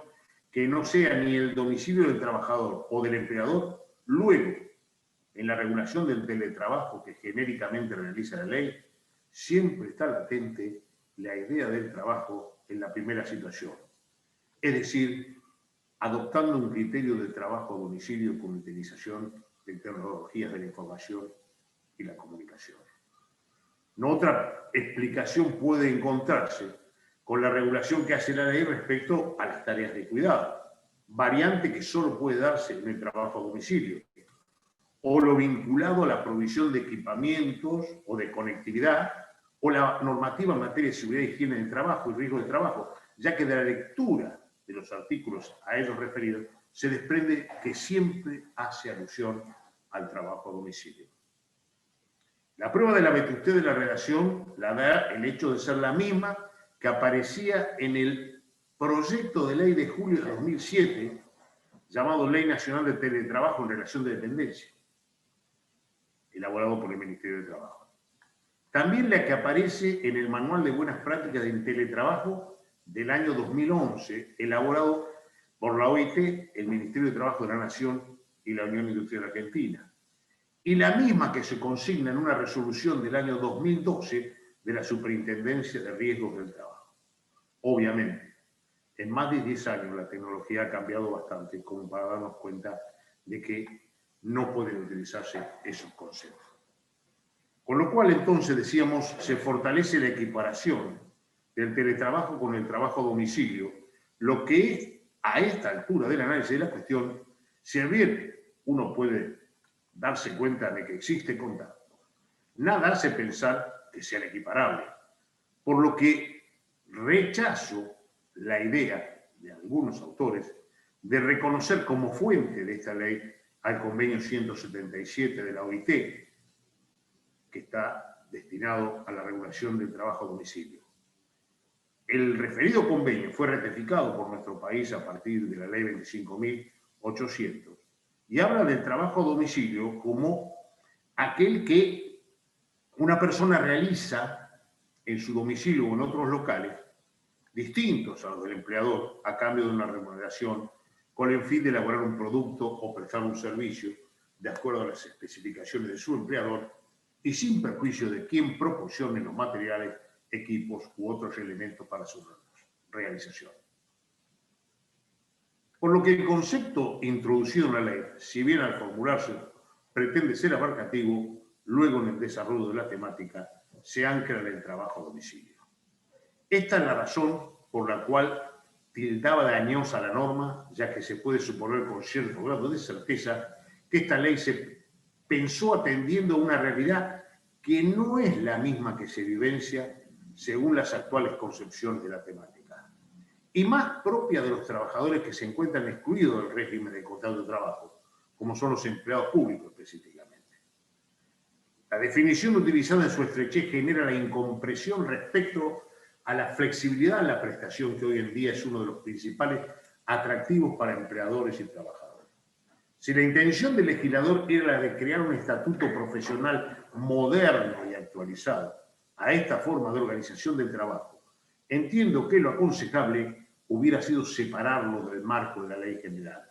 D: que no sea ni el domicilio del trabajador o del empleador, luego, en la regulación del teletrabajo que genéricamente realiza la ley, siempre está latente la idea del trabajo en la primera situación, es decir, adoptando un criterio de trabajo a domicilio con utilización de tecnologías de la información y la comunicación. No otra explicación puede encontrarse con la regulación que hace la ley respecto a las tareas de cuidado, variante que solo puede darse en el trabajo a domicilio, o lo vinculado a la provisión de equipamientos o de conectividad, o la normativa en materia de seguridad y higiene del trabajo y riesgo de trabajo, ya que de la lectura de los artículos a ellos referidos se desprende que siempre hace alusión al trabajo a domicilio. La prueba de la vetustez de la redacción la da el hecho de ser la misma que aparecía en el proyecto de ley de julio de 2007, llamado Ley Nacional de Teletrabajo en Relación de Dependencia, elaborado por el Ministerio de Trabajo. También la que aparece en el Manual de Buenas Prácticas de Teletrabajo del año 2011, elaborado por la OIT, el Ministerio de Trabajo de la Nación y la Unión Industrial Argentina. Y la misma que se consigna en una resolución del año 2012 de la Superintendencia de Riesgos del Trabajo. Obviamente, en más de 10 años la tecnología ha cambiado bastante como para darnos cuenta de que no pueden utilizarse esos conceptos. Con lo cual, entonces, decíamos, se fortalece la equiparación del teletrabajo con el trabajo a domicilio, lo que es, a esta altura del análisis de la cuestión, si bien uno puede darse cuenta de que existe contacto, nada hace pensar que sean equiparables, por lo que rechazo la idea de algunos autores de reconocer como fuente de esta ley al convenio 177 de la OIT, que está destinado a la regulación del trabajo a domicilio. El referido convenio fue ratificado por nuestro país a partir de la ley 25.800 y habla del trabajo a domicilio como aquel que una persona realiza en su domicilio o en otros locales distintos a los del empleador a cambio de una remuneración con el fin de elaborar un producto o prestar un servicio de acuerdo a las especificaciones de su empleador y sin perjuicio de quien proporcione los materiales, equipos u otros elementos para su realización. Por lo que el concepto introducido en la ley, si bien al formularse pretende ser abarcativo, luego en el desarrollo de la temática se ancla en el trabajo a domicilio. Esta es la razón por la cual tildaba dañosa la norma, ya que se puede suponer con cierto grado de certeza que esta ley se pensó atendiendo a una realidad que no es la misma que se vivencia según las actuales concepciones de la temática, y más propia de los trabajadores que se encuentran excluidos del régimen de contrato de trabajo, como son los empleados públicos específicamente. La definición utilizada en su estrechez genera la incompresión respecto a la flexibilidad en la prestación, que hoy en día es uno de los principales atractivos para empleadores y trabajadores. Si la intención del legislador era la de crear un estatuto profesional moderno y actualizado a esta forma de organización del trabajo, entiendo que lo aconsejable hubiera sido separarlo del marco de la ley general,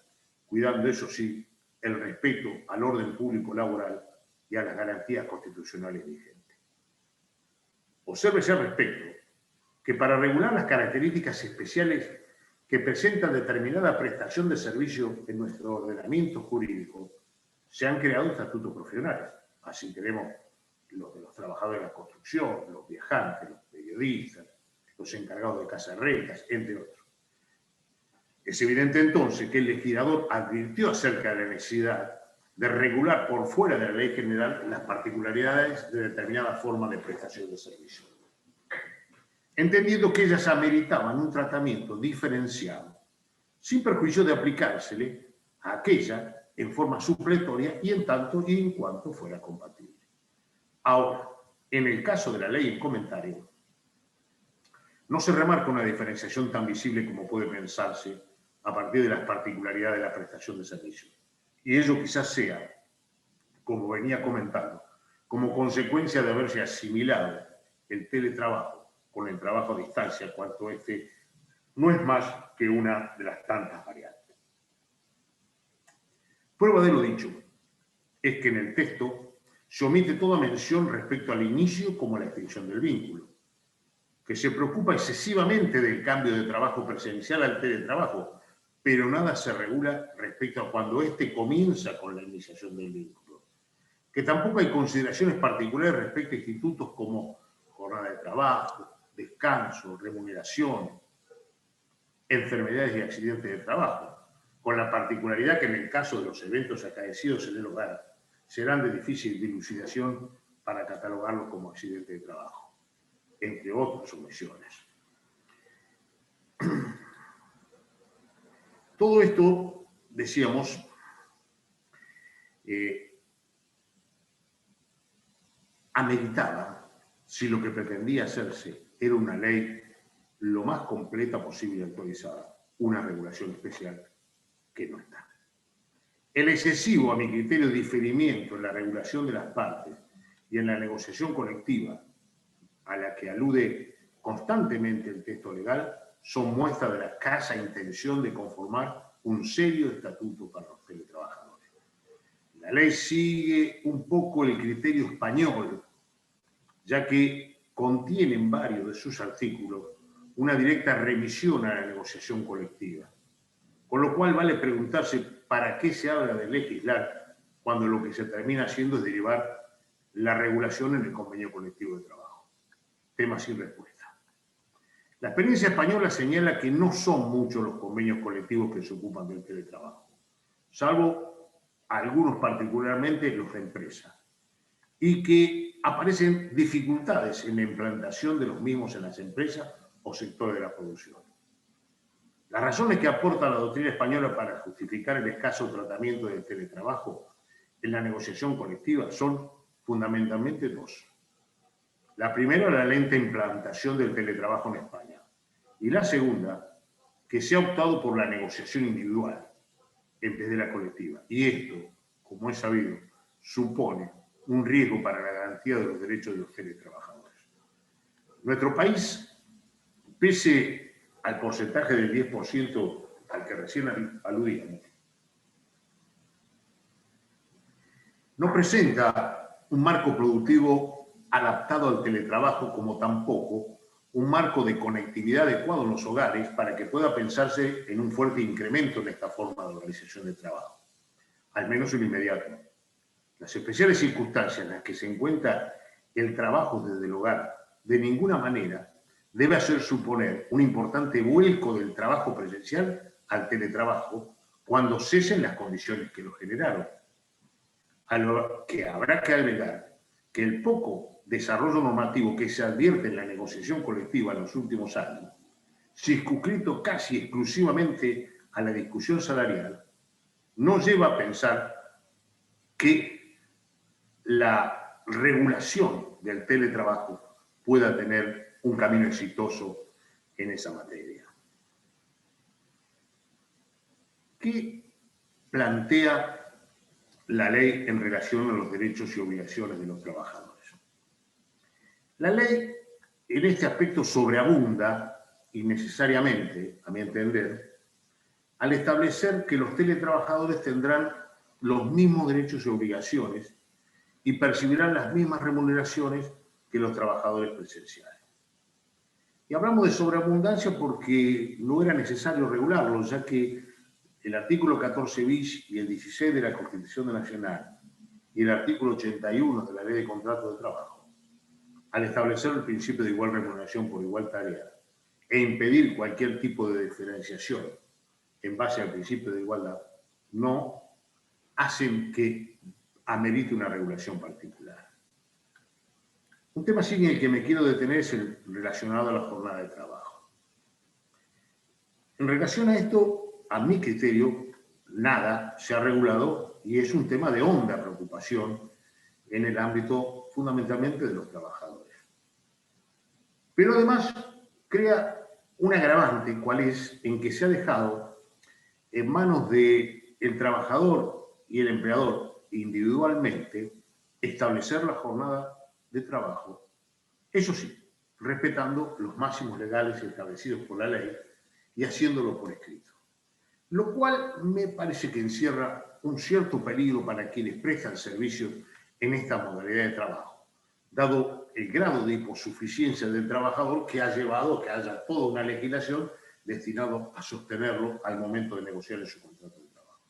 D: cuidando, eso sí, el respeto al orden público laboral y a las garantías constitucionales vigentes. Obsérvese al respecto que para regular las características especiales que presenta determinada prestación de servicio en nuestro ordenamiento jurídico, se han creado estatutos profesionales. Así tenemos los de los trabajadores de la construcción, los viajantes, los periodistas, los encargados de casas rentas, entre otros. Es evidente entonces que el legislador advirtió acerca de la necesidad de regular por fuera de la ley general las particularidades de determinada forma de prestación de servicio, entendiendo que ellas ameritaban un tratamiento diferenciado, sin perjuicio de aplicársele a aquella en forma supletoria y en tanto y en cuanto fuera compatible. Ahora, en el caso de la ley en comentario, no se remarca una diferenciación tan visible como puede pensarse a partir de las particularidades de la prestación de servicio. Y ello quizás sea, como venía comentando, como consecuencia de haberse asimilado el teletrabajo con el trabajo a distancia, cuanto este no es más que una de las tantas variantes. Prueba de lo dicho es que en el texto se omite toda mención respecto al inicio como a la extinción del vínculo, que se preocupa excesivamente del cambio de trabajo presencial al teletrabajo, pero nada se regula respecto a cuando éste comienza con la iniciación del vínculo, que tampoco hay consideraciones particulares respecto a institutos como jornada de trabajo, descanso, remuneración, enfermedades y accidentes de trabajo, con la particularidad que en el caso de los eventos acaecidos en el hogar serán de difícil dilucidación para catalogarlos como accidentes de trabajo, entre otras omisiones. Todo esto, decíamos, ameritaba, si lo que pretendía hacerse era una ley lo más completa posible y actualizada, una regulación especial que no está. El excesivo, a mi criterio, diferimiento en la regulación de las partes y en la negociación colectiva, a la que alude constantemente el texto legal, son muestra de la escasa intención de conformar un serio estatuto para los teletrabajadores. La ley sigue un poco el criterio español, ya que contiene en varios de sus artículos una directa remisión a la negociación colectiva. Con lo cual vale preguntarse para qué se habla de legislar cuando lo que se termina haciendo es derivar la regulación en el convenio colectivo de trabajo. Tema sin respuesta. La experiencia española señala que no son muchos los convenios colectivos que se ocupan del teletrabajo, salvo algunos particularmente los de empresa, y que aparecen dificultades en la implantación de los mismos en las empresas o sectores de la producción. Las razones que aporta la doctrina española para justificar el escaso tratamiento del teletrabajo en la negociación colectiva son fundamentalmente dos. La primera, la lenta implantación del teletrabajo en España. Y la segunda, que se ha optado por la negociación individual en vez de la colectiva. Y esto, como es sabido, supone un riesgo para la garantía de los derechos de los teletrabajadores. Nuestro país, pese al porcentaje del 10% al que recién aludíamos, no presenta un marco productivo adaptado al teletrabajo, como tampoco un marco de conectividad adecuado en los hogares para que pueda pensarse en un fuerte incremento en esta forma de organización de trabajo, al menos en lo inmediato. Las especiales circunstancias en las que se encuentra el trabajo desde el hogar de ninguna manera debe hacer suponer un importante vuelco del trabajo presencial al teletrabajo cuando cesen las condiciones que lo generaron. A lo que habrá que agregar que el poco desarrollo normativo que se advierte en la negociación colectiva en los últimos años, circunscrito casi exclusivamente a la discusión salarial, nos lleva a pensar que la regulación del teletrabajo pueda tener un camino exitoso en esa materia. ¿Qué plantea la ley en relación a los derechos y obligaciones de los trabajadores? La ley en este aspecto sobreabunda innecesariamente, a mi entender, al establecer que los teletrabajadores tendrán los mismos derechos y obligaciones y percibirán las mismas remuneraciones que los trabajadores presenciales. Y hablamos de sobreabundancia porque no era necesario regularlo, ya que el artículo 14 bis y el 16 de la Constitución Nacional y el artículo 81 de la Ley de Contratos de Trabajo, al establecer el principio de igual remuneración por igual tarea e impedir cualquier tipo de diferenciación en base al principio de igualdad, no hacen que amerite una regulación particular. Un tema así en el que me quiero detener es el relacionado a la jornada de trabajo. En relación a esto, a mi criterio, nada se ha regulado y es un tema de honda preocupación en el ámbito fundamentalmente de los trabajadores. Pero además crea un agravante, cual es en que se ha dejado en manos del trabajador y el empleador individualmente establecer la jornada de trabajo, eso sí, respetando los máximos legales establecidos por la ley y haciéndolo por escrito. Lo cual me parece que encierra un cierto peligro para quienes prestan servicios en esta modalidad de trabajo, dado el grado de hiposuficiencia del trabajador que ha llevado a que haya toda una legislación destinada a sostenerlo al momento de negociar su contrato de trabajo.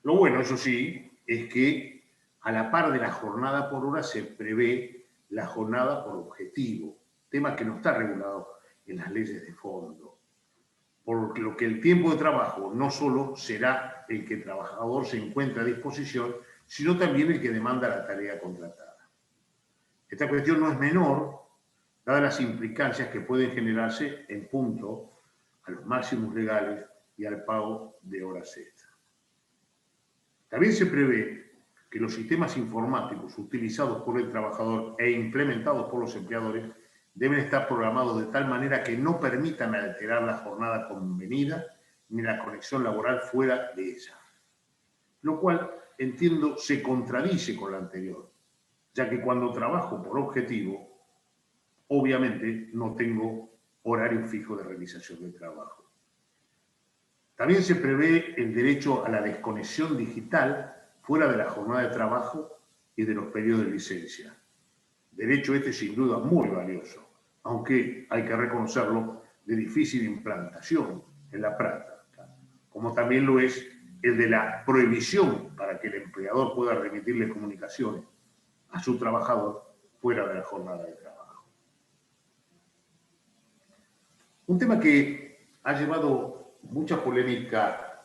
D: Lo bueno, eso sí, es que a la par de la jornada por hora se prevé la jornada por objetivo, tema que no está regulado en las leyes de fondo, por lo que el tiempo de trabajo no solo será el que el trabajador se encuentra a disposición, sino también el que demanda la tarea contratada. Esta cuestión no es menor, dadas las implicancias que pueden generarse en punto a los máximos legales y al pago de horas extra. También se prevé que los sistemas informáticos utilizados por el trabajador e implementados por los empleadores deben estar programados de tal manera que no permitan alterar la jornada convenida ni la conexión laboral fuera de ella. Lo cual, entiendo, se contradice con lo anterior, ya que cuando trabajo por objetivo, obviamente no tengo horario fijo de realización del trabajo. También se prevé el derecho a la desconexión digital fuera de la jornada de trabajo y de los periodos de licencia. Derecho este sin duda muy valioso, aunque hay que reconocerlo de difícil implantación en la práctica, como también lo es el de la prohibición para que el empleador pueda remitirle comunicaciones a su trabajador fuera de la jornada de trabajo. Un tema que ha llevado mucha polémica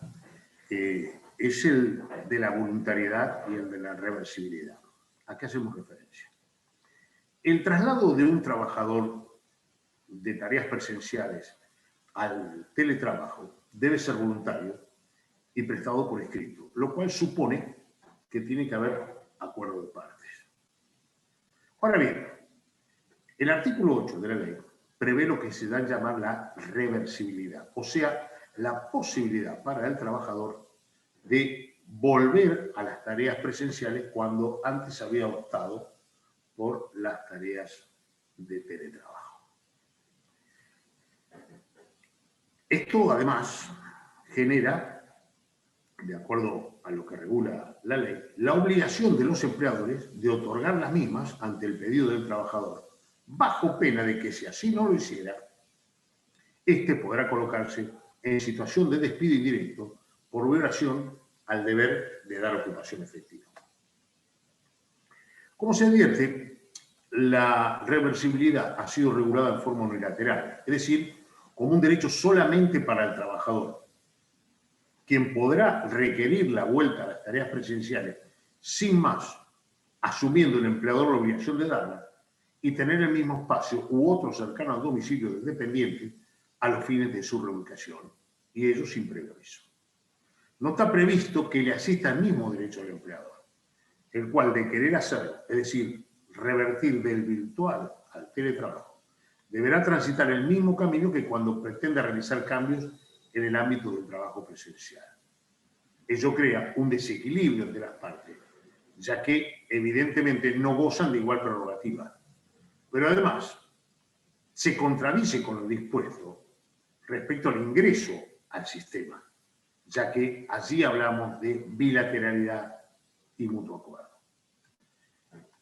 D: es el de la voluntariedad y el de la reversibilidad. ¿A qué hacemos referencia? El traslado de un trabajador de tareas presenciales al teletrabajo debe ser voluntario y prestado por escrito, lo cual supone que tiene que haber acuerdo de partes. Ahora bien, el artículo 8 de la ley prevé lo que se da a llamar la reversibilidad, o sea, la posibilidad para el trabajador de volver a las tareas presenciales cuando antes había optado por las tareas de teletrabajo. Esto, además, genera, de acuerdo a lo que regula la ley, la obligación de los empleadores de otorgar las mismas ante el pedido del trabajador, bajo pena de que, si así no lo hiciera, éste podrá colocarse en situación de despido indirecto por violación al deber de dar ocupación efectiva. Como se advierte, la reversibilidad ha sido regulada en forma unilateral, es decir, como un derecho solamente para el trabajador, quien podrá requerir la vuelta a las tareas presenciales sin más, asumiendo el empleador la obligación de darla, y tener el mismo espacio u otro cercano al domicilio del dependiente a los fines de su reubicación, y ello sin previo aviso. No está previsto que le asista el mismo derecho al empleador, el cual, de querer hacerlo, es decir, revertir del virtual al teletrabajo, deberá transitar el mismo camino que cuando pretende realizar cambios en el ámbito del trabajo presencial. Ello crea un desequilibrio entre las partes, ya que evidentemente no gozan de igual prerrogativa. Pero además, se contradice con lo dispuesto respecto al ingreso al sistema, ya que allí hablamos de bilateralidad y mutuo acuerdo.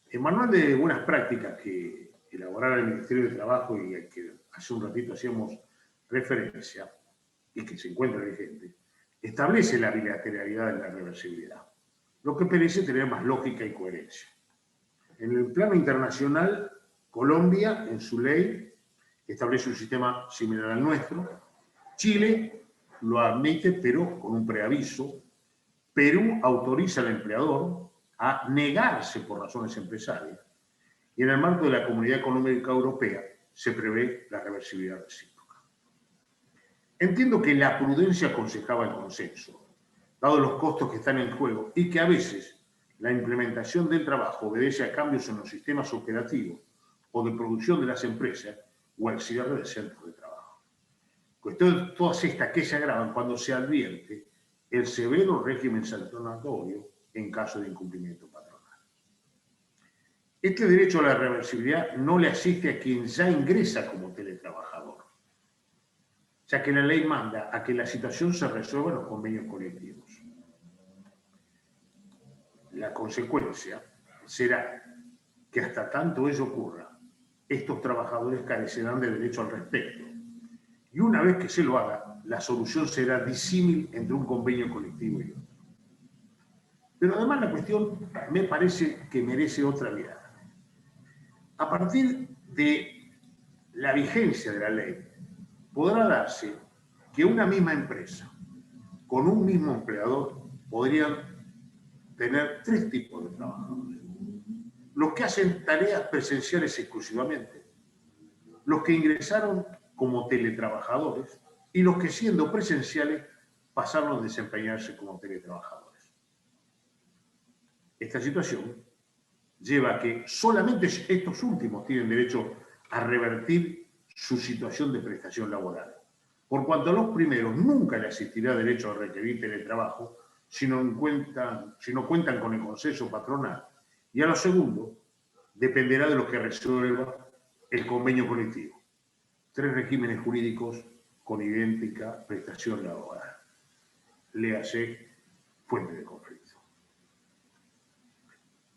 D: El manual de buenas prácticas que elaborara el Ministerio de Trabajo y al que hace un ratito hacíamos referencia, y que se encuentra vigente, establece la bilateralidad de la reversibilidad, lo que parece tener más lógica y coherencia. En el plano internacional, Colombia, en su ley, establece un sistema similar al nuestro. Chile lo admite, pero con un preaviso. Perú autoriza al empleador a negarse por razones empresarias. Y en el marco de la Comunidad Económica Europea se prevé la reversibilidad recíproca. Entiendo que la prudencia aconsejaba el consenso, dado los costos que están en juego y que a veces la implementación del trabajo obedece a cambios en los sistemas operativos o de producción de las empresas o al cierre de centros de trabajo. Cuestión todas estas que se agravan cuando se advierte el severo régimen sancionatorio en caso de incumplimiento patronal. Este derecho a la reversibilidad no le asiste a quien ya ingresa como teletrabajador, ya que la ley manda a que la situación se resuelva en los convenios colectivos. La consecuencia será que hasta tanto ello ocurra, estos trabajadores carecerán de derecho al respecto. Y una vez que se lo haga, la solución será disímil entre un convenio colectivo y otro. Pero además la cuestión me parece que merece otra mirada. A partir de la vigencia de la ley, podrá darse que una misma empresa, con un mismo empleador, podrían tener 3 tipos de trabajadores. Los que hacen tareas presenciales exclusivamente, los que ingresaron como teletrabajadores y los que, siendo presenciales, pasaron a desempeñarse como teletrabajadores. Esta situación lleva a que solamente estos últimos tienen derecho a revertir su situación de prestación laboral, por cuanto a los primeros nunca les asistirá derecho a requerir teletrabajo si no cuentan con el consenso patronal, y a los segundos dependerá de lo que resuelva el convenio colectivo. 3 regímenes jurídicos con idéntica prestación laboral. Léase fuente de conflicto.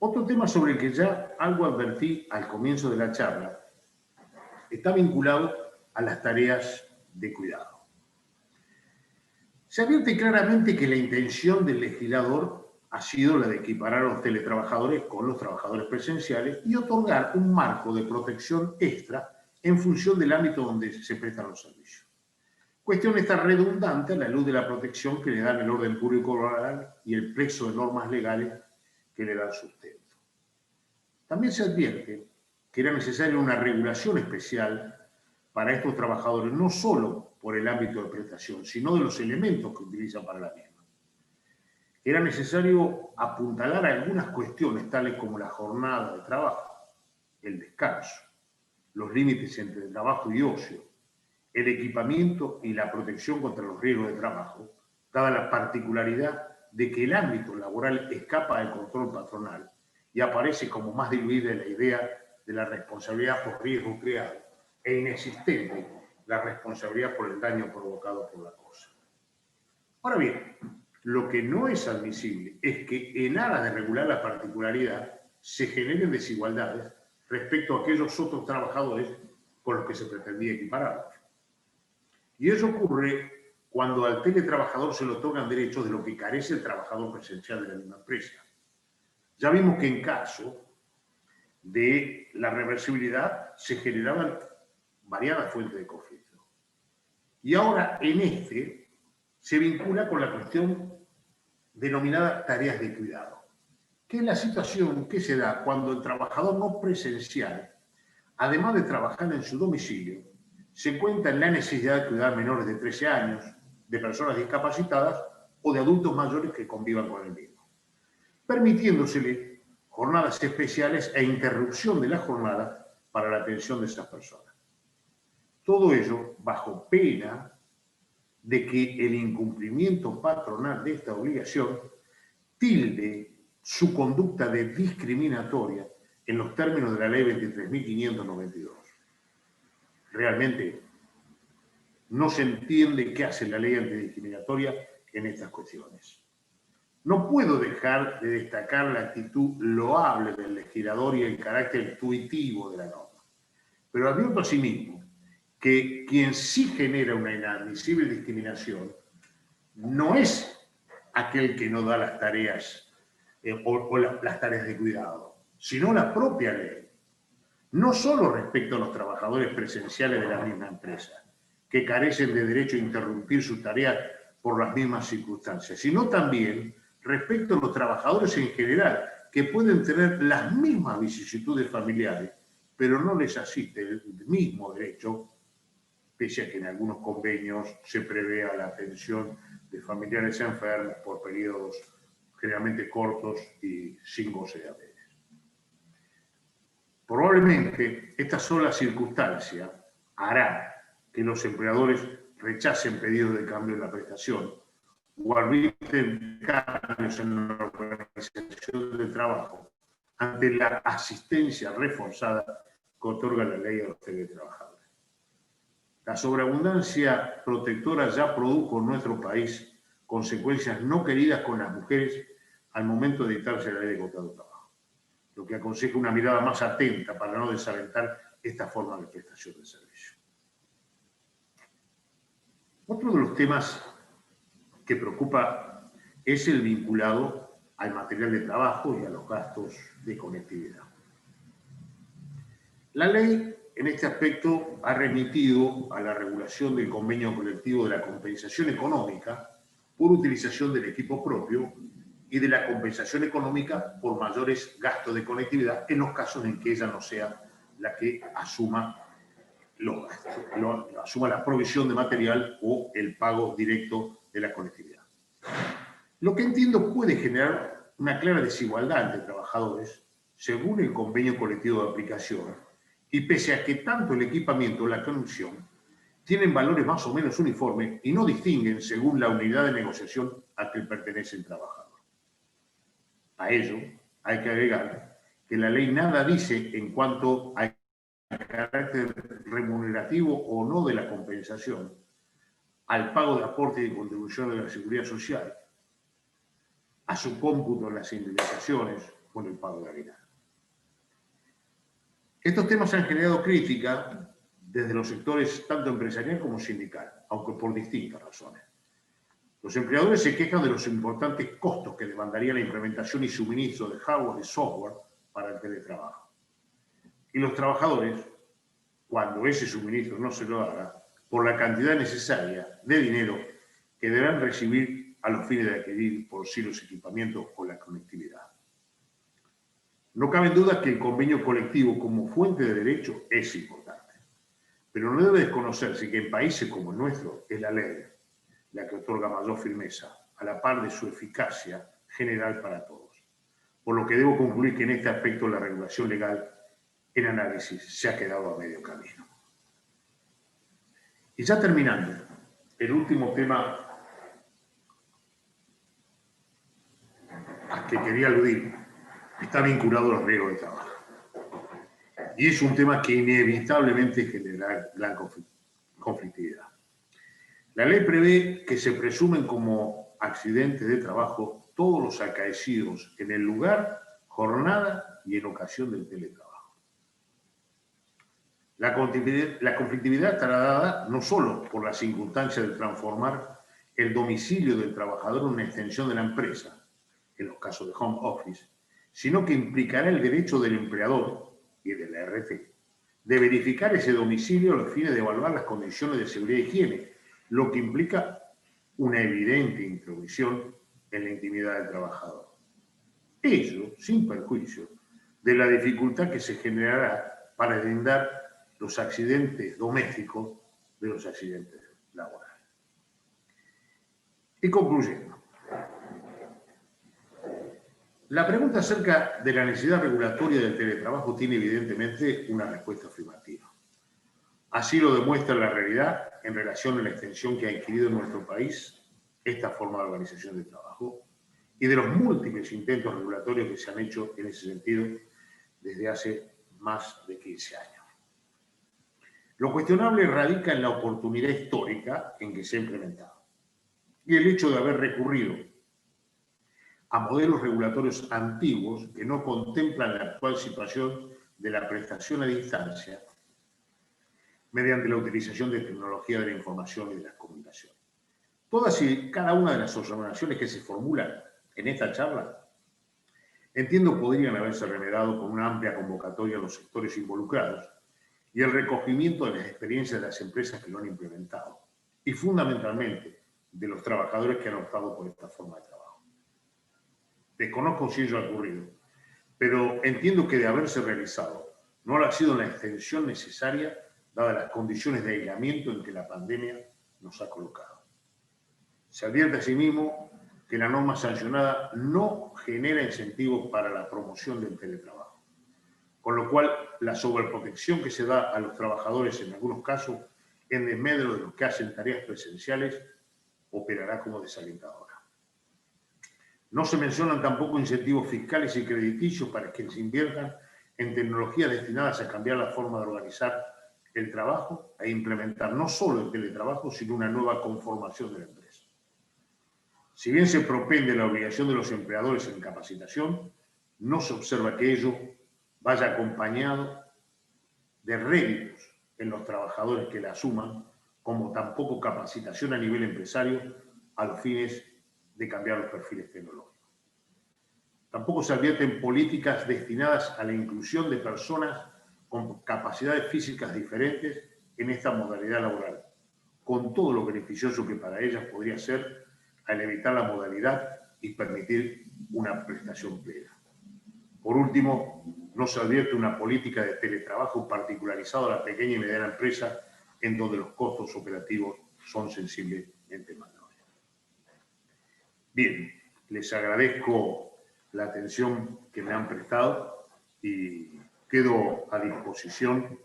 D: Otro tema sobre el que ya algo advertí al comienzo de la charla está vinculado a las tareas de cuidado. Se advierte claramente que la intención del legislador ha sido la de equiparar a los teletrabajadores con los trabajadores presenciales y otorgar un marco de protección extra en función del ámbito donde se prestan los servicios. Cuestión esta redundante a la luz de la protección que le dan el orden público oral y el plexo de normas legales que le dan sustento. También se advierte que era necesaria una regulación especial para estos trabajadores, no solo por el ámbito de prestación, sino de los elementos que utilizan para la misma. Era necesario apuntalar algunas cuestiones tales como la jornada de trabajo, el descanso, los límites entre el trabajo y ocio, el equipamiento y la protección contra los riesgos de trabajo, dada la particularidad de que el ámbito laboral escapa del control patronal y aparece como más diluida la idea de la responsabilidad por riesgo creado e inexistente la responsabilidad por el daño provocado por la cosa. Ahora bien, lo que no es admisible es que en aras de regular la particularidad se generen desigualdades respecto a aquellos otros trabajadores con los que se pretendía equipararlos. Y eso ocurre cuando al teletrabajador se le otorgan derechos de lo que carece el trabajador presencial de la misma empresa. Ya vimos que en caso de la reversibilidad se generaban variadas fuentes de conflicto. Y ahora en este se vincula con la cuestión denominada tareas de cuidado, que es la situación que se da cuando el trabajador no presencial, además de trabajar en su domicilio, se encuentra en la necesidad de cuidar menores de 13 años, de personas discapacitadas o de adultos mayores que convivan con el mismo, permitiéndosele jornadas especiales e interrupción de la jornada para la atención de esas personas. Todo ello bajo pena de que el incumplimiento patronal de esta obligación tilde su conducta de discriminatoria en los términos de la Ley 23.592. Realmente no se entiende qué hace la ley antidiscriminatoria en estas cuestiones. No puedo dejar de destacar la actitud loable del legislador y el carácter intuitivo de la norma, pero advierto asimismo que quien sí genera una inadmisible discriminación no es aquel que no da las tareas las tareas de cuidado, sino la propia ley. No solo respecto a los trabajadores presenciales de la misma empresa, que carecen de derecho a interrumpir su tarea por las mismas circunstancias, sino también respecto a los trabajadores en general, que pueden tener las mismas vicisitudes familiares, pero no les asiste el mismo derecho, pese a que en algunos convenios se prevea la atención de familiares enfermos por periodos generalmente cortos y sin goce de haberes. Probablemente esta sola circunstancia hará que los empleadores rechacen pedidos de cambio en la prestación o arbitren cambios en la organización del trabajo ante la asistencia reforzada que otorga la ley a los teletrabajadores. La sobreabundancia protectora ya produjo en nuestro país consecuencias no queridas con las mujeres al momento de dictarse la ley de contrato de trabajo, lo que aconseja una mirada más atenta para no desalentar esta forma de prestación de servicio. Otro de los temas que preocupa es el vinculado al material de trabajo y a los gastos de conectividad. La ley, en este aspecto, ha remitido a la regulación del convenio colectivo de la compensación económica por utilización del equipo propio y de la compensación económica por mayores gastos de conectividad en los casos en que ella no sea la que asuma los gastos, asuma la provisión de material o el pago directo de la conectividad. Lo que entiendo puede generar una clara desigualdad entre trabajadores según el convenio colectivo de aplicación y pese a que tanto el equipamiento o la conexión tienen valores más o menos uniformes y no distinguen según la unidad de negociación a que pertenece el trabajador. A ello hay que agregar que la ley nada dice en cuanto al carácter remunerativo o no de la compensación, al pago de aporte y contribución de la seguridad social, a su cómputo en las indemnizaciones o en el pago de aguinaldo. Estos temas han generado crítica desde los sectores tanto empresarial como sindical, aunque por distintas razones. Los empleadores se quejan de los importantes costos que demandaría la implementación y suministro de hardware y software para el teletrabajo. Y los trabajadores, cuando ese suministro no se lo haga, por la cantidad necesaria de dinero que deberán recibir a los fines de adquirir por sí los equipamientos o la conectividad. No cabe duda que el convenio colectivo como fuente de derecho es importante, pero no debe desconocerse que en países como el nuestro es la ley la que otorga mayor firmeza, a la par de su eficacia general para todos. Por lo que debo concluir que en este aspecto la regulación legal en análisis se ha quedado a medio camino. Y ya terminando, el último tema al que quería aludir está vinculado a los riesgos de trabajo. Y es un tema que inevitablemente generará gran conflictividad. La ley prevé que se presumen como accidentes de trabajo todos los acaecidos en el lugar, jornada y en ocasión del teletrabajo. La conflictividad estará dada no solo por la circunstancia de transformar el domicilio del trabajador en una extensión de la empresa, en los casos de home office, sino que implicará el derecho del empleador y de la RT, de verificar ese domicilio a los fines de evaluar las condiciones de seguridad y higiene, lo que implica una evidente intromisión en la intimidad del trabajador. Ello sin perjuicio de la dificultad que se generará para deslindar los accidentes domésticos de los accidentes laborales. Y concluyendo, la pregunta acerca de la necesidad regulatoria del teletrabajo tiene evidentemente una respuesta afirmativa. Así lo demuestra la realidad en relación a la extensión que ha adquirido en nuestro país esta forma de organización del trabajo y de los múltiples intentos regulatorios que se han hecho en ese sentido desde hace más de 15 años. Lo cuestionable radica en la oportunidad histórica en que se ha implementado y el hecho de haber recurrido a modelos regulatorios antiguos que no contemplan la actual situación de la prestación a distancia mediante la utilización de tecnología de la información y de las comunicaciones. Todas y cada una de las observaciones que se formulan en esta charla, entiendo podrían haberse remedado con una amplia convocatoria a los sectores involucrados y el recogimiento de las experiencias de las empresas que lo han implementado y fundamentalmente de los trabajadores que han optado por esta forma de trabajo. Desconozco si ello ha ocurrido, pero entiendo que de haberse realizado no ha sido la extensión necesaria dadas las condiciones de aislamiento en que la pandemia nos ha colocado. Se advierte asimismo que la norma sancionada no genera incentivos para la promoción del teletrabajo, con lo cual la sobreprotección que se da a los trabajadores en algunos casos en desmedro de los que hacen tareas presenciales operará como desalentadora. No se mencionan tampoco incentivos fiscales y crediticios para quienes inviertan en tecnologías destinadas a cambiar la forma de organizar el trabajo e implementar no solo el teletrabajo, sino una nueva conformación de la empresa. Si bien se propende la obligación de los empleadores en capacitación, no se observa que ello vaya acompañado de réditos en los trabajadores que la asuman, como tampoco capacitación a nivel empresario a los fines de cambiar los perfiles tecnológicos. Tampoco se advierten políticas destinadas a la inclusión de personas con capacidades físicas diferentes en esta modalidad laboral, con todo lo beneficioso que para ellas podría ser al evitar la modalidad y permitir una prestación plena. Por último, no se advierte una política de teletrabajo particularizado a la pequeña y mediana empresa en donde los costos operativos son sensiblemente menores. Bien, les agradezco la atención que me han prestado y quedo a disposición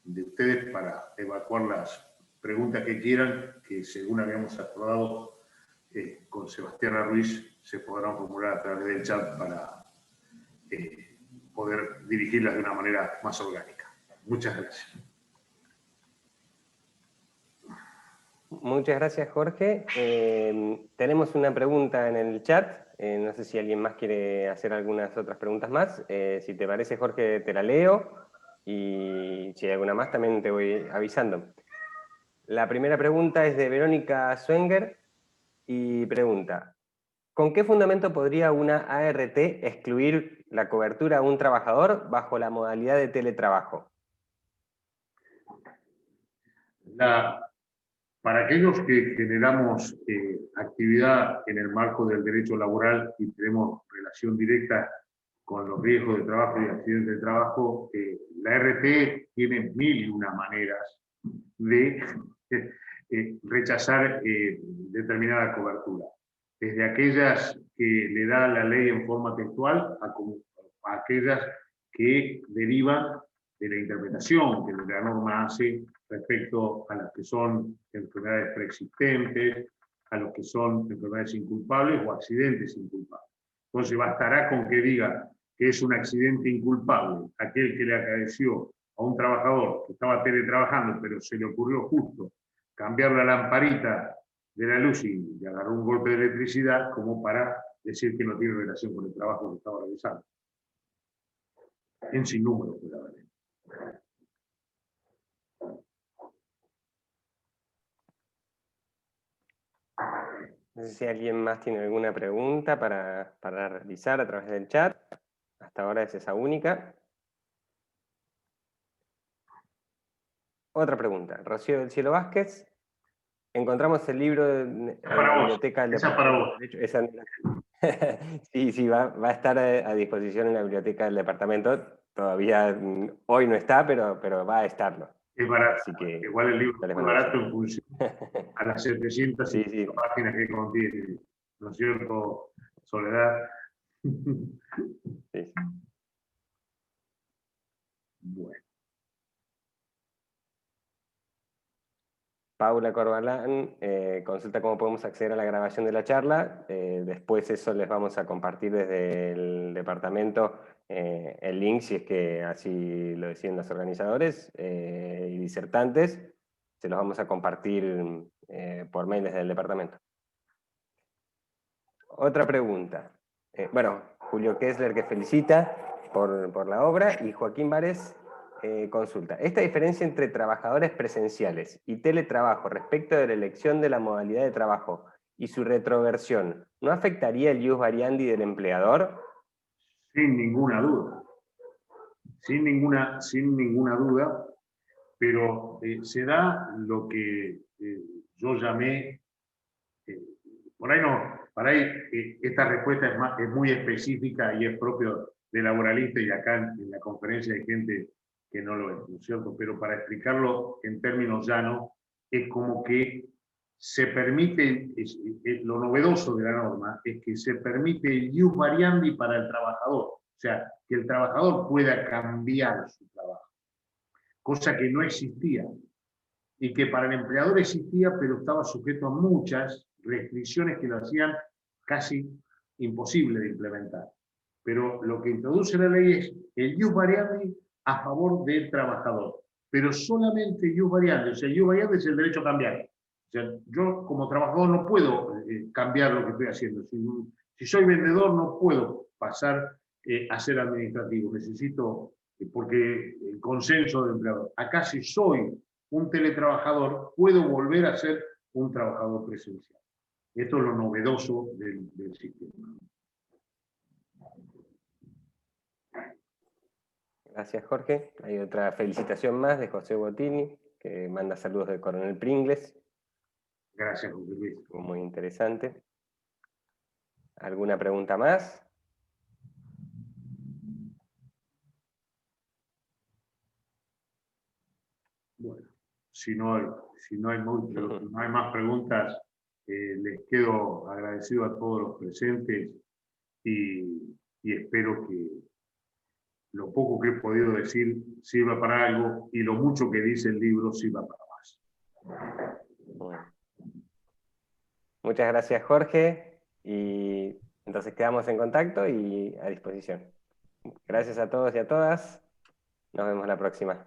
D: de ustedes para evacuar las preguntas que quieran, que según habíamos acordado con Sebastiana Ruiz se podrán formular a través del chat para poder dirigirlas de una manera más orgánica. Muchas gracias.
E: Muchas gracias, Jorge. Tenemos una pregunta en el chat. No sé si alguien más quiere hacer algunas otras preguntas más. Si te parece, Jorge, te la leo. Y si hay alguna más, también te voy avisando. La primera pregunta es de Verónica Swenger y pregunta: ¿con qué fundamento podría una ART excluir la cobertura a un trabajador bajo la modalidad de teletrabajo?
D: Para aquellos que generamos actividad en el marco del derecho laboral y tenemos relación directa con los riesgos de trabajo y accidentes de trabajo, la RT tiene mil y una maneras de rechazar determinada cobertura. Desde aquellas que le da la ley en forma textual a aquellas que derivan de la interpretación que la norma hace respecto a las que son enfermedades preexistentes, a los que son enfermedades inculpables o accidentes inculpables. Entonces bastará con que diga que es un accidente inculpable aquel que le acaeció a un trabajador que estaba teletrabajando, pero se le ocurrió justo cambiar la lamparita de la luz y agarró un golpe de electricidad, como para decir que no tiene relación con el trabajo que estaba realizando. En sinnúmero puede haber.
E: No sé si alguien más tiene alguna pregunta para realizar a través del chat. Hasta ahora es esa única. Otra pregunta. Rocío del Cielo Vázquez. Encontramos el libro en la biblioteca del
D: Esa para vos.
E: Sí, va a estar a disposición en la biblioteca del departamento. Todavía hoy no está, pero va a estarlo.
D: Es barato.
E: Así que,
D: igual el libro es barato en función a las 700
E: sí.
D: páginas que contiene. ¿No es cierto, Soledad?
E: Sí.
D: Bueno.
E: Paula Corbalán consulta cómo podemos acceder a la grabación de la charla. Después eso les vamos a compartir desde el departamento el link, si es que así lo deciden los organizadores y disertantes. Se los vamos a compartir por mail desde el departamento. Otra pregunta. Bueno, Julio Kessler que felicita por la obra y Joaquín Vares consulta. ¿Esta diferencia entre trabajadores presenciales y teletrabajo respecto de la elección de la modalidad de trabajo y su retroversión, ¿no afectaría el ius variandi del empleador?
D: Sin ninguna duda. Sin ninguna duda, pero se da lo que yo llamé, por ahí esta respuesta es muy específica y es propio de laboralista y acá en la conferencia hay gente que no lo es, ¿no es cierto? Pero para explicarlo en términos llanos, es como que se permite, lo novedoso de la norma es que se permite el ius variandi para el trabajador, o sea, que el trabajador pueda cambiar su trabajo, cosa que no existía, y que para el empleador existía, pero estaba sujeto a muchas restricciones que lo hacían casi imposible de implementar. Pero lo que introduce la ley es el ius variandi a favor del trabajador, pero solamente ius variandi, o sea, el ius variandi es el derecho a cambiar. O sea, yo como trabajador no puedo cambiar lo que estoy haciendo. Si soy vendedor no puedo pasar a ser administrativo, necesito, porque el consenso del empleador. Acá si soy un teletrabajador, puedo volver a ser un trabajador presencial. Esto es lo novedoso del sistema.
E: Gracias, Jorge. Hay otra felicitación más de José Bottini, que manda saludos de Coronel Pringles.
D: Gracias, José Luis.
E: Muy interesante. ¿Alguna pregunta más?
D: Bueno, si no hay más preguntas, les quedo agradecido a todos los presentes y espero que lo poco que he podido decir sirva para algo y lo mucho que dice el libro sirva para más.
E: Bueno. Muchas gracias, Jorge, y entonces quedamos en contacto y a disposición. Gracias a todos y a todas. Nos vemos la próxima.